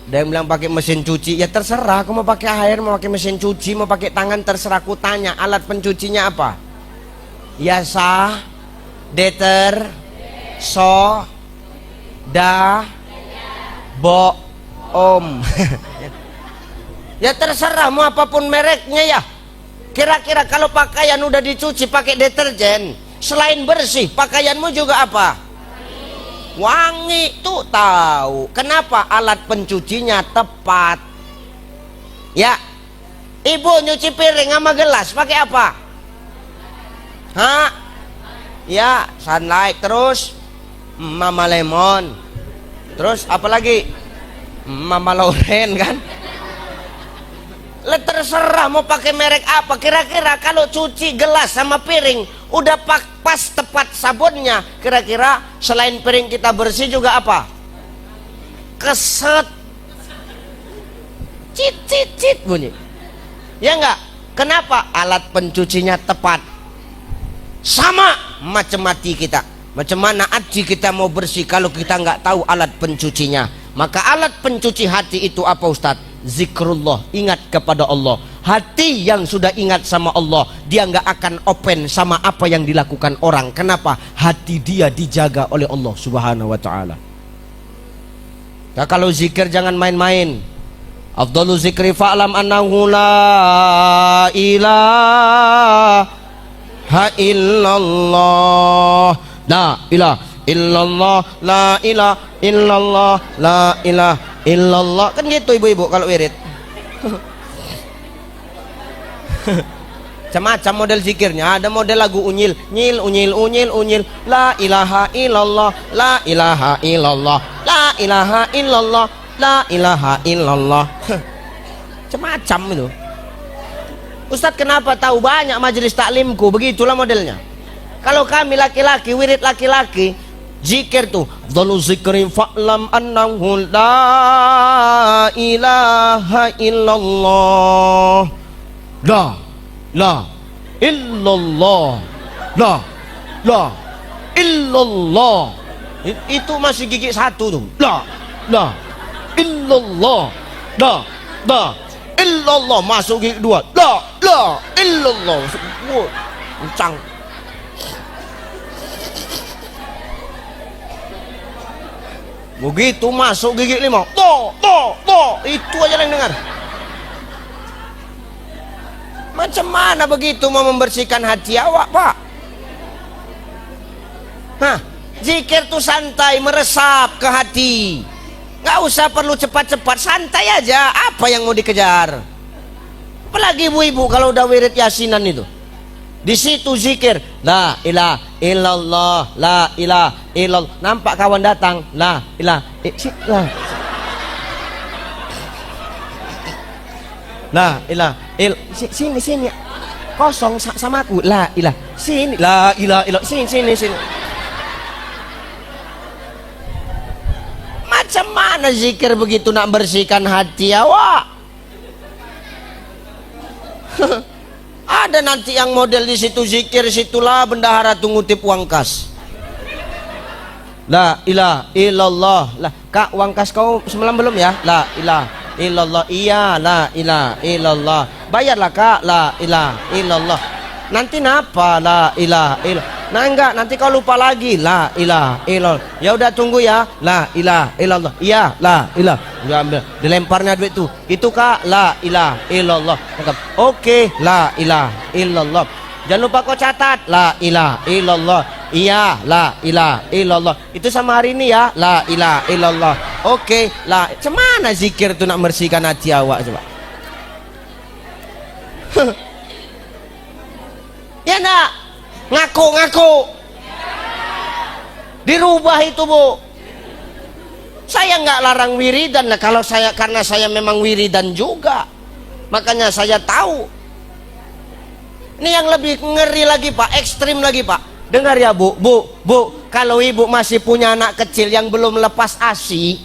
Dia yang bilang pakai mesin cuci. Ya terserah, aku mau pakai air, mau pakai mesin cuci, mau pakai tangan, terserah. Aku tanya, alat pencucinya apa? Yasa, deter, so, da, bo, om. Ya terserah mau apapun mereknya ya. Kira-kira kalau pakaian udah dicuci pakai deterjen, selain bersih, pakaianmu juga apa? Wangi. Tuh tahu. Kenapa? Alat pencucinya tepat. Ya. Ibu nyuci piring sama gelas pakai apa? Hah? Ya, Sunlight. Terus Mama Lemon. Terus apa lagi? Mama Lauren kan? Terserah mau pakai merek apa. Kira-kira kalau cuci gelas sama piring udah pas tepat sabunnya, kira-kira selain piring kita bersih juga apa? Keset, cit bunyi. Ya enggak? Kenapa? Alat pencucinya tepat. Sama macam hati kita. Macam mana hati kita mau bersih kalau kita nggak tahu alat pencucinya? Maka alat pencuci hati itu apa, Ustadz? Zikrullah, ingat kepada Allah. Hati yang sudah ingat sama Allah, dia nggak akan open sama apa yang dilakukan orang. Kenapa? Hati dia dijaga oleh Allah Subhanahu wa ta'ala. Nah, kalau zikir jangan main-main. Afdalu zikri fa'lam annahu la ilaha illallah. La ilaha illallah, la ilaha illallah, la ilaha illallah. Kan gitu ibu-ibu kalau wirid. Macam-macam model zikirnya. Ada model lagu unyil, nyil unyil unyil unyil, la ilaha illallah, la ilaha illallah, la ilaha illallah, la ilaha illallah. Macam-macam itu. Ustadz kenapa tahu? Banyak majelis taklimku begitulah modelnya. Kalau kami laki-laki, wirid laki-laki, zikir tuh afdalu zikri fa'lam annahu la ilaha illallah, la illallah, la illallah. Itu masih gigi satu tuh. La illallah, la illallah. Masuk gigi dua. La illallah. Kencang. Begitu masuk gigi lima, to, itu aja yang dengar. Macam mana begitu mau membersihkan hati awak, Pak? Hah, zikir tuh santai, meresap ke hati. Nggak usah perlu cepat-cepat, santai aja. Apa yang mau dikejar? Apalagi ibu-ibu kalau udah wirid yasinan itu. Di situ zikir la ilaha illallah, la ilaha illallah. Nampak kawan datang, la ilaha la ilaha sini kosong sama aku, la ilaha sini, la ilaha sini. Macam mana zikir begitu nak bersihkan hati awak? Ada nanti yang model di situ zikir, situlah bendahara tunggu tip uang kas. La ilaha illallah. Lah, Kak, uang kas kau semalam belum ya? La ilaha illallah. Iya, la ilaha illallah. Bayarlah, Kak. La ilaha illallah. Nanti napa? La ilaha illallah. Nah enggak, nanti kau lupa lagi. La ilaha illallah. Ya udah tunggu ya. La ilaha illallah. Iya, la ilaha. Dia ambil, dilemparnya duit tuh. Itu, Kak. La ilaha illallah. Oke, la ilaha illallah. Jangan lupa kau catat. La ilaha illallah. Iya, la ilaha illallah. Itu sama hari ini ya. La ilaha illallah. Oke, la. Cemana zikir tuh nak bersihkan hati awak coba? Ya enggak? Ngaku-ngaku. Dirubah itu, Bu. Saya nggak larang wiridan, nah kalau saya, karena saya memang wiridan juga, makanya saya tahu. Ini yang lebih ngeri lagi Pak, ekstrim lagi Pak. Dengar ya Bu, kalau ibu masih punya anak kecil yang belum lepas ASI,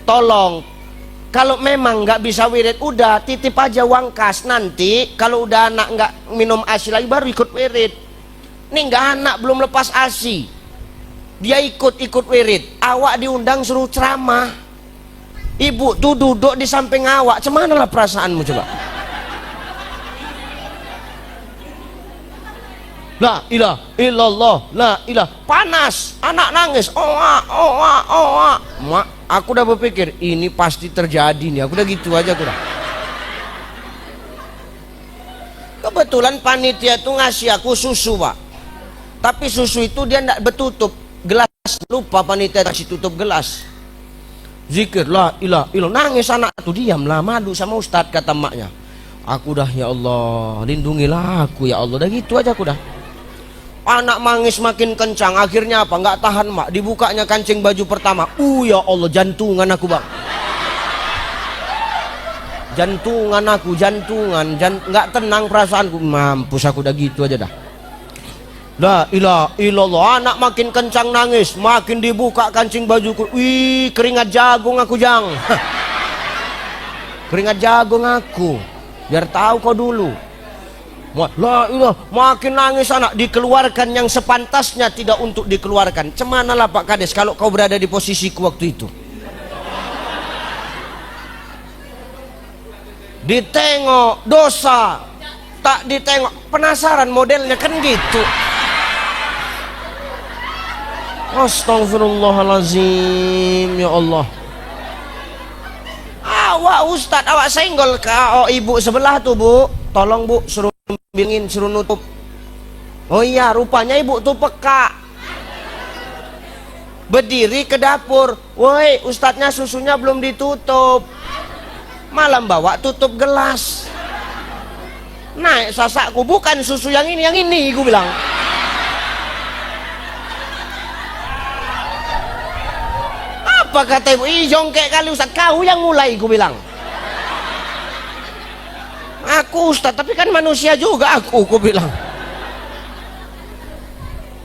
tolong, kalau memang nggak bisa wirid, udah titip aja uang kas, nanti kalau udah anak nggak minum ASI lagi baru ikut wirid. Ini nggak, anak belum lepas ASI, dia ikut wirid, awak diundang suruh ceramah, ibu tuh duduk di samping awak, cemana lah perasaanmu coba? La ilaha illallah, la ilah, panas, anak nangis, mak, aku udah berpikir ini pasti terjadi nih, aku udah gitu aja, aku udah. Kebetulan panitia tuh ngasih aku susu Pak, tapi susu itu dia nggak bertutup gelas, lupa panitia kasih tutup gelas. Zikir la ilah ilah, nangis anak tuh, diam lah, madu sama ustadz, kata maknya. Aku dah, ya Allah lindungilah aku ya Allah, udah gitu aja aku dah. Anak mangis makin kencang, akhirnya apa, nggak tahan mak, dibukanya kancing baju pertama, ya Allah, jantungan aku Bang, jantungan aku, nggak tenang perasaanku, mampus aku, udah gitu aja dah. La ilaha illallah, anak makin kencang nangis, makin dibuka kancing bajuku, wih, keringat jagung aku Jang. Keringat jagung aku, biar tahu kau dulu. La ilah, makin nangis anak, dikeluarkan yang sepantasnya tidak untuk dikeluarkan. Cemanalah Pak Kades kalau kau berada di posisiku waktu itu. Ditengok dosa, tak ditengok penasaran, modelnya kan gitu. Astagfirullahalazim, ya Allah. Awak ustadz, awak senggol ke ibu sebelah tuh Bu, tolong Bu, suruh bimbingin, suruh nutup. Oh iya, rupanya ibu tuh peka, berdiri ke dapur, woi ustadznya susunya belum ditutup, malam bawa tutup gelas. Naik sasakku, bukan susu yang ini gue bilang. Apa kata ibu? Ih jongkek kali ustadz, kau yang mulai, gue bilang. Aku ustadz, tapi kan manusia juga aku bilang.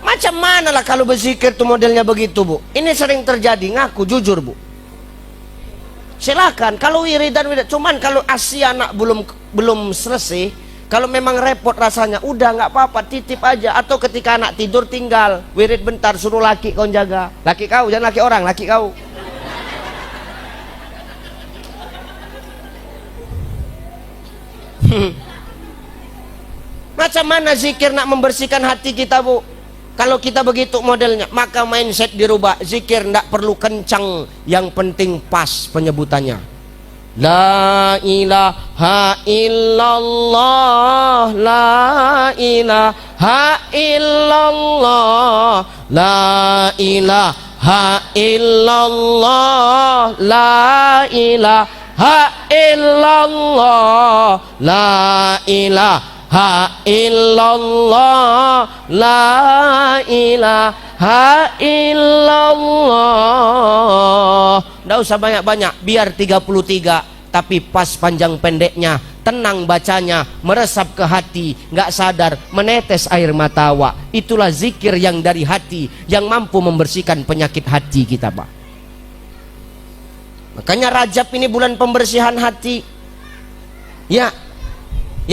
Macam mana lah kalau berzikir tuh modelnya begitu Bu. Ini sering terjadi, ngaku jujur Bu. Silakan kalau wiridan, cuman kalau ASI anak belum selesai, kalau memang repot rasanya, udah nggak apa-apa, titip aja. Atau ketika anak tidur tinggal wirid bentar, suruh laki kau jaga. Laki kau, jangan laki orang, laki kau. Macam mana zikir nak membersihkan hati kita Bu? Kalau kita begitu modelnya, maka mindset dirubah. Zikir tidak perlu kencang, yang penting pas penyebutannya. La ilaha illallah, la ilaha illallah, la ilaha illallah, la ilaha illallah, la ilaha illallah, la ilaha illallah. Nggak usah banyak-banyak, biar 33, tapi pas panjang pendeknya, tenang bacanya, meresap ke hati, nggak sadar menetes air mata awak. Itulah zikir yang dari hati, yang mampu membersihkan penyakit hati kita Pak. Makanya Rajab ini bulan pembersihan hati. Ya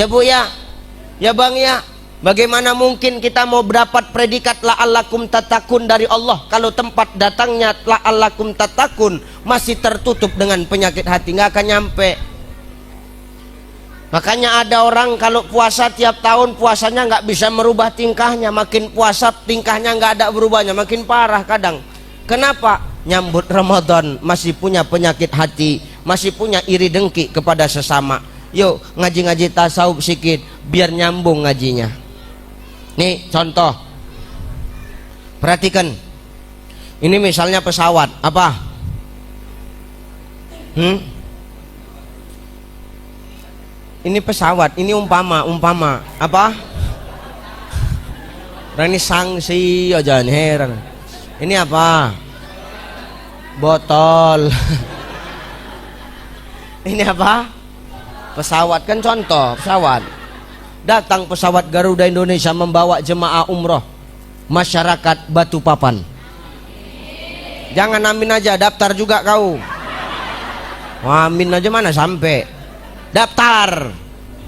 Bu ya, ya Bang ya. Bagaimana mungkin kita mau dapat predikat la'allakum tatakun dari Allah kalau tempat datangnya la'allakum tatakun masih tertutup dengan penyakit hati, nggak akan nyampe. Makanya ada orang kalau puasa tiap tahun puasanya nggak bisa merubah tingkahnya, makin puasa tingkahnya nggak ada berubahnya, makin parah kadang. Kenapa? Nyambut Ramadan masih punya penyakit hati, masih punya iri dengki kepada sesama. Yuk ngaji-ngaji tasawuf sikit biar nyambung ngajinya. Nih contoh, perhatikan. Ini misalnya pesawat, apa? Ini pesawat, ini umpama apa? Ini sanksi aja heran. Ini apa? Botol. Ini apa? Pesawat, kan contoh pesawat. Datang pesawat Garuda Indonesia membawa jemaah umroh masyarakat Balikpapan. Jangan amin aja, daftar juga kau. Amin aja mana sampai. Daftar.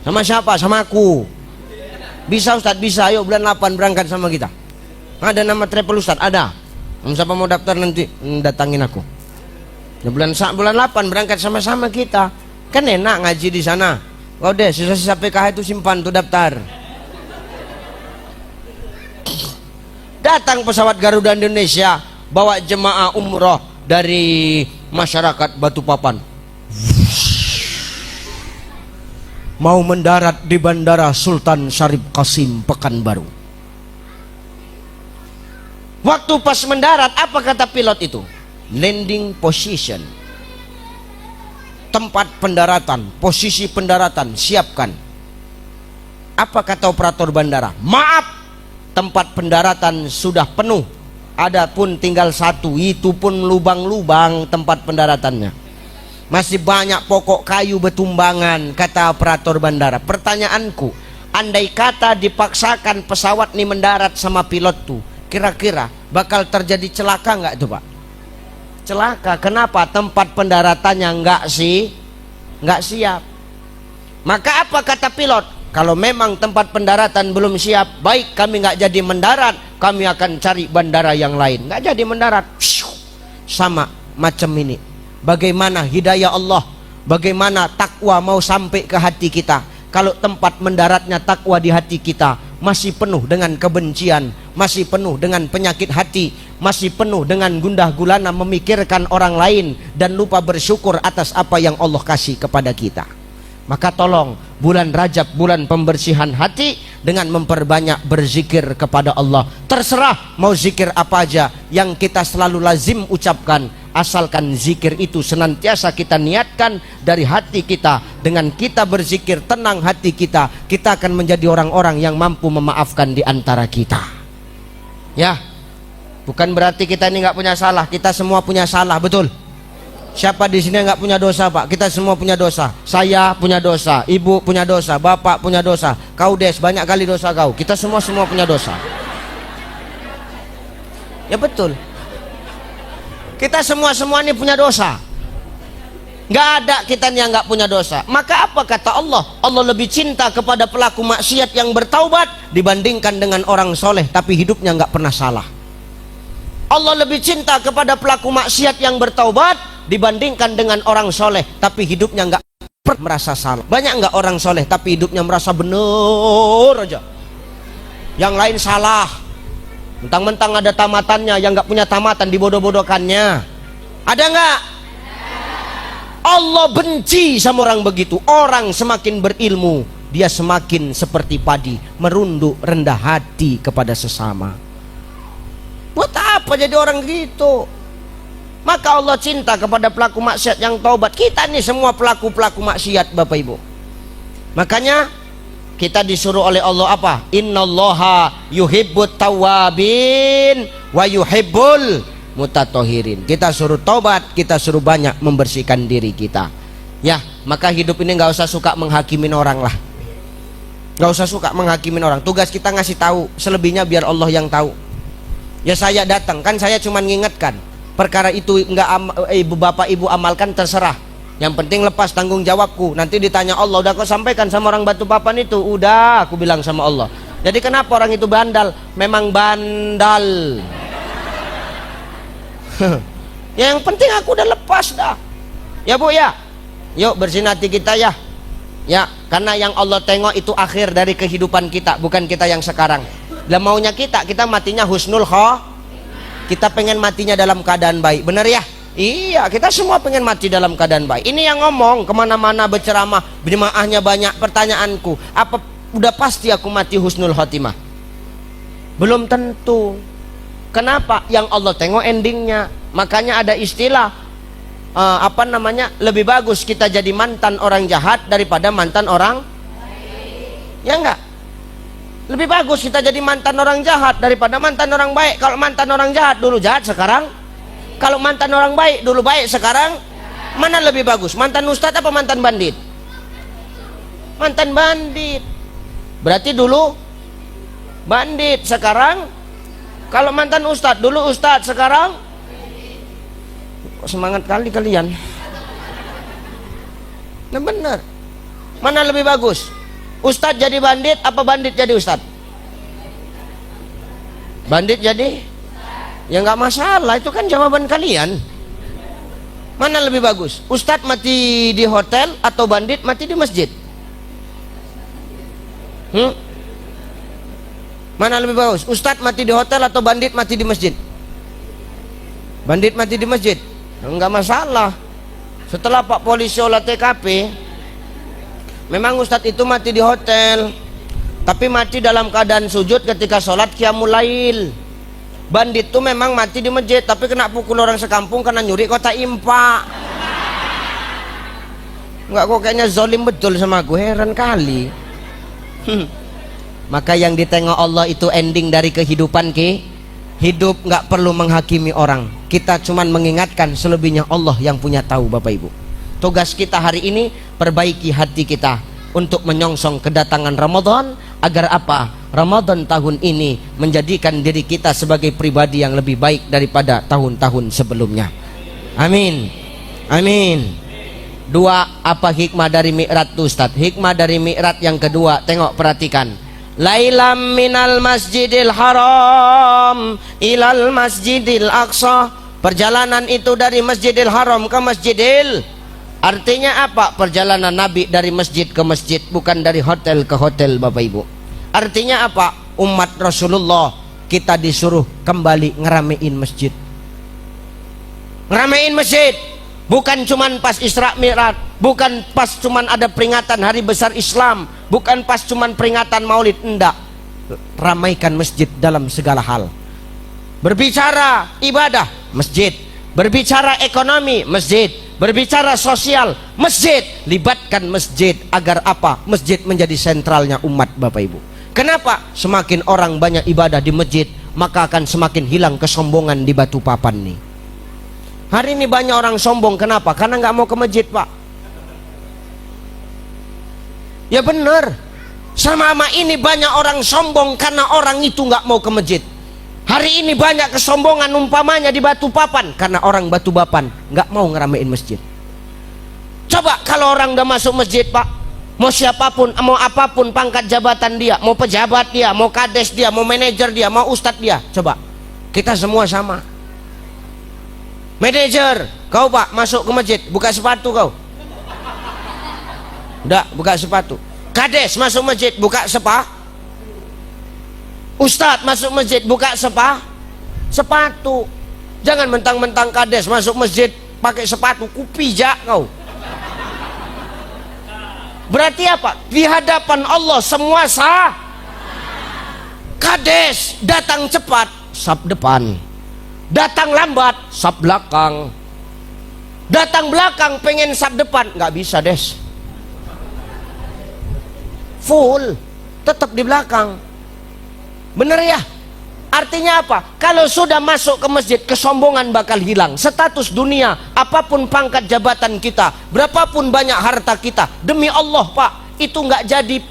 Sama siapa? Sama aku. Bisa Ustadz, bisa. Ayo bulan 8 berangkat sama kita. Ada nama travel Ustadz? Ada. Siapa mau daftar nanti datangin aku. Ya, bulan 8 berangkat sama-sama kita. Kan enak ngaji di sana. Kau deh sisa-sisa PKH itu simpan tuh daftar. Datang pesawat Garuda Indonesia bawa jemaah umroh dari masyarakat Balikpapan. Mau mendarat di Bandara Sultan Syarif Qasim Pekanbaru. Waktu pas mendarat, apa kata pilot itu? Landing position. Tempat pendaratan, posisi pendaratan, siapkan. Apa kata operator bandara? Maaf, tempat pendaratan sudah penuh. Adapun tinggal satu, itu pun lubang-lubang tempat pendaratannya. Masih banyak pokok kayu betumbangan, kata operator bandara. Pertanyaanku, andai kata dipaksakan pesawat ini mendarat sama pilot tuh, kira-kira bakal terjadi celaka nggak tuh Pak? Celaka. Kenapa? Tempat pendaratannya nggak siap. Maka apa kata pilot? Kalau memang tempat pendaratan belum siap, baik kami nggak jadi mendarat, kami akan cari bandara yang lain. Nggak jadi mendarat. Sama macam ini. Bagaimana hidayah Allah, bagaimana takwa mau sampai ke hati kita. Kalau tempat mendaratnya takwa di hati kita masih penuh dengan kebencian, masih penuh dengan penyakit hati, masih penuh dengan gundah gulana memikirkan orang lain dan lupa bersyukur atas apa yang Allah kasih kepada kita. Maka tolong bulan Rajab, bulan pembersihan hati, dengan memperbanyak berzikir kepada Allah. Terserah mau zikir apa aja yang kita selalu lazim ucapkan, asalkan zikir itu senantiasa kita niatkan dari hati kita. Dengan kita berzikir tenang hati kita, kita akan menjadi orang-orang yang mampu memaafkan di antara kita. Ya, bukan berarti kita ini nggak punya salah. Kita semua punya salah, betul? Siapa di sini nggak punya dosa, Pak? Kita semua punya dosa. Saya punya dosa, ibu punya dosa, bapak punya dosa, kau Des banyak kali dosa kau. Kita semua punya dosa. Ya betul. Kita semua ini punya dosa. Nggak ada kita yang nggak punya dosa. Maka apa kata Allah? Allah lebih cinta kepada pelaku maksiat yang bertaubat dibandingkan dengan orang soleh tapi hidupnya nggak pernah salah. Allah lebih cinta kepada pelaku maksiat yang bertaubat dibandingkan dengan orang soleh tapi hidupnya nggak pernah merasa salah. Banyak nggak orang soleh tapi hidupnya merasa bener aja, yang lain salah. Mentang-mentang ada tamatannya, yang nggak punya tamatan dibodoh-bodohkannya. Ada nggak? Allah benci sama orang begitu. Orang semakin berilmu, dia semakin seperti padi, merunduk rendah hati kepada sesama. Buat apa jadi orang gitu? Maka Allah cinta kepada pelaku maksiat yang taubat. Kita nih semua pelaku-pelaku maksiat, Bapak Ibu. Makanya kita disuruh oleh Allah apa? Innallaha yuhibbut tawwabin wa yuhibbul mutatahhirin. Kita suruh taubat, kita suruh banyak membersihkan diri kita. Ya, maka hidup ini nggak usah suka menghakimin orang lah. Nggak usah suka menghakimin orang. Tugas kita ngasih tahu, selebihnya biar Allah yang tahu. Ya saya datang, kan saya cuma ngingetkan. Perkara itu enggak ibu bapak ibu amalkan terserah. Yang penting lepas tanggung jawabku. Nanti ditanya Allah, udah kau sampaikan sama orang Balikpapan itu? Udah, aku bilang sama Allah. Jadi kenapa orang itu bandal? Memang bandal. Yang penting aku udah lepas dah. Ya Bu ya. Yuk bersihin hati kita ya. Ya, karena yang Allah tengok itu akhir dari kehidupan kita, bukan kita yang sekarang. Lah maunya kita matinya husnul khotimah. Kita pengen matinya dalam keadaan baik, bener ya? Iya, kita semua pengen mati dalam keadaan baik. Ini yang ngomong kemana-mana berceramah, jemaahnya banyak. Pertanyaanku, apa udah pasti aku mati husnul khotimah? Belum tentu. Kenapa? Yang Allah tengok endingnya. Makanya ada istilah apa namanya, lebih bagus kita jadi mantan orang jahat daripada mantan orang, ya enggak? Lebih bagus kita jadi mantan orang jahat daripada mantan orang baik. Kalau mantan orang jahat dulu jahat sekarang, kalau mantan orang baik dulu baik sekarang, mana lebih bagus? Mantan ustadz apa mantan bandit? Mantan bandit. Berarti dulu bandit, sekarang kalau mantan ustadz dulu ustadz, sekarang semangat kali kalian. Nah benar. Mana lebih bagus? Ustadz jadi bandit apa bandit jadi ustadz? Bandit jadi? Ya nggak masalah, itu kan jawaban kalian. Mana lebih bagus? Ustadz mati di hotel atau bandit mati di masjid? Mana lebih bagus? Ustadz mati di hotel atau bandit mati di masjid? Bandit mati di masjid. Enggak masalah. Setelah Pak polisi olah TKP, memang ustadz itu mati di hotel, tapi mati dalam keadaan sujud ketika sholat qiyamul lail. Bandit itu memang mati di masjid, tapi kena pukul orang sekampung karena nyuri kotak impak. Enggak, kok kayaknya zolim betul sama aku, heran kali. Maka yang ditengok Allah itu ending dari kehidupan hidup, nggak perlu menghakimi orang. Kita cuman mengingatkan, selebihnya Allah yang punya tahu. Bapak Ibu, tugas kita hari ini perbaiki hati kita untuk menyongsong kedatangan Ramadan, agar apa? Ramadan tahun ini menjadikan diri kita sebagai pribadi yang lebih baik daripada tahun-tahun sebelumnya. Amin, amin. Dua, apa hikmah dari Mi'raj tuh Ustaz? Hikmah dari Mi'raj yang kedua, tengok, perhatikan. Lailam minal masjidil haram ilal masjidil aqsa. Perjalanan itu dari masjidil haram ke masjidil. Artinya apa? Perjalanan Nabi dari masjid ke masjid, bukan dari hotel ke hotel, Bapak Ibu. Artinya apa? Umat Rasulullah kita disuruh kembali ngeramein masjid. Ngeramein masjid. Bukan cuman pas Isra Mi'raj, bukan pas cuman ada peringatan hari besar Islam, bukan pas cuman peringatan Maulid, enggak. Ramaikan masjid dalam segala hal. Berbicara ibadah, masjid. Berbicara ekonomi, masjid. Berbicara sosial, masjid. Libatkan masjid agar apa? Masjid menjadi sentralnya umat, Bapak Ibu. Kenapa? Semakin orang banyak ibadah di masjid, maka akan semakin hilang kesombongan di Batu Papan nih. Hari ini banyak orang sombong, kenapa? Karena nggak mau ke masjid, Pak. Ya benar. Sama ini banyak orang sombong karena orang itu nggak mau ke masjid. Hari ini banyak kesombongan umpamanya di Batu Papan karena orang Batu Papan nggak mau ngeramein masjid. Coba kalau orang udah masuk masjid, Pak, mau siapapun, mau apapun pangkat jabatan dia, mau pejabat dia, mau kades dia, mau manajer dia, mau ustadz dia, coba kita semua sama. Manajer, kau Pak masuk ke masjid, buka sepatu kau. Enggak, buka sepatu. Kades masuk masjid, buka Ustadz masuk masjid, buka sepatu. Jangan mentang-mentang kades masuk masjid pakai sepatu, kupijak kau. Berarti apa? Di hadapan Allah semua sah. Kades datang cepat, sab depan. Datang lambat, sab belakang. Datang belakang pengen sab depan, nggak bisa des. Full, tetap di belakang. Bener ya? Artinya apa? Kalau sudah masuk ke masjid, kesombongan bakal hilang. Status dunia, apapun pangkat jabatan kita, berapapun banyak harta kita, demi Allah Pak, itu nggak jadi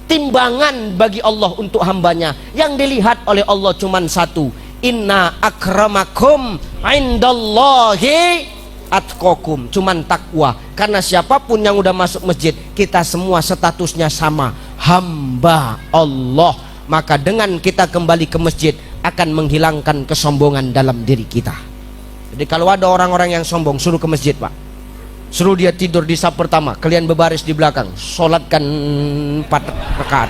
timbangan bagi Allah untuk hambanya. Yang dilihat oleh Allah cuman satu, inna akramakum indallahi atqakum, cuman takwa. Karena siapapun yang udah masuk masjid, kita semua statusnya sama, hamba Allah. Maka dengan kita kembali ke masjid akan menghilangkan kesombongan dalam diri kita. Jadi kalau ada orang-orang yang sombong, suruh ke masjid Pak, suruh dia tidur di saf pertama, kalian berbaris di belakang, sholatkan 4 rakaat.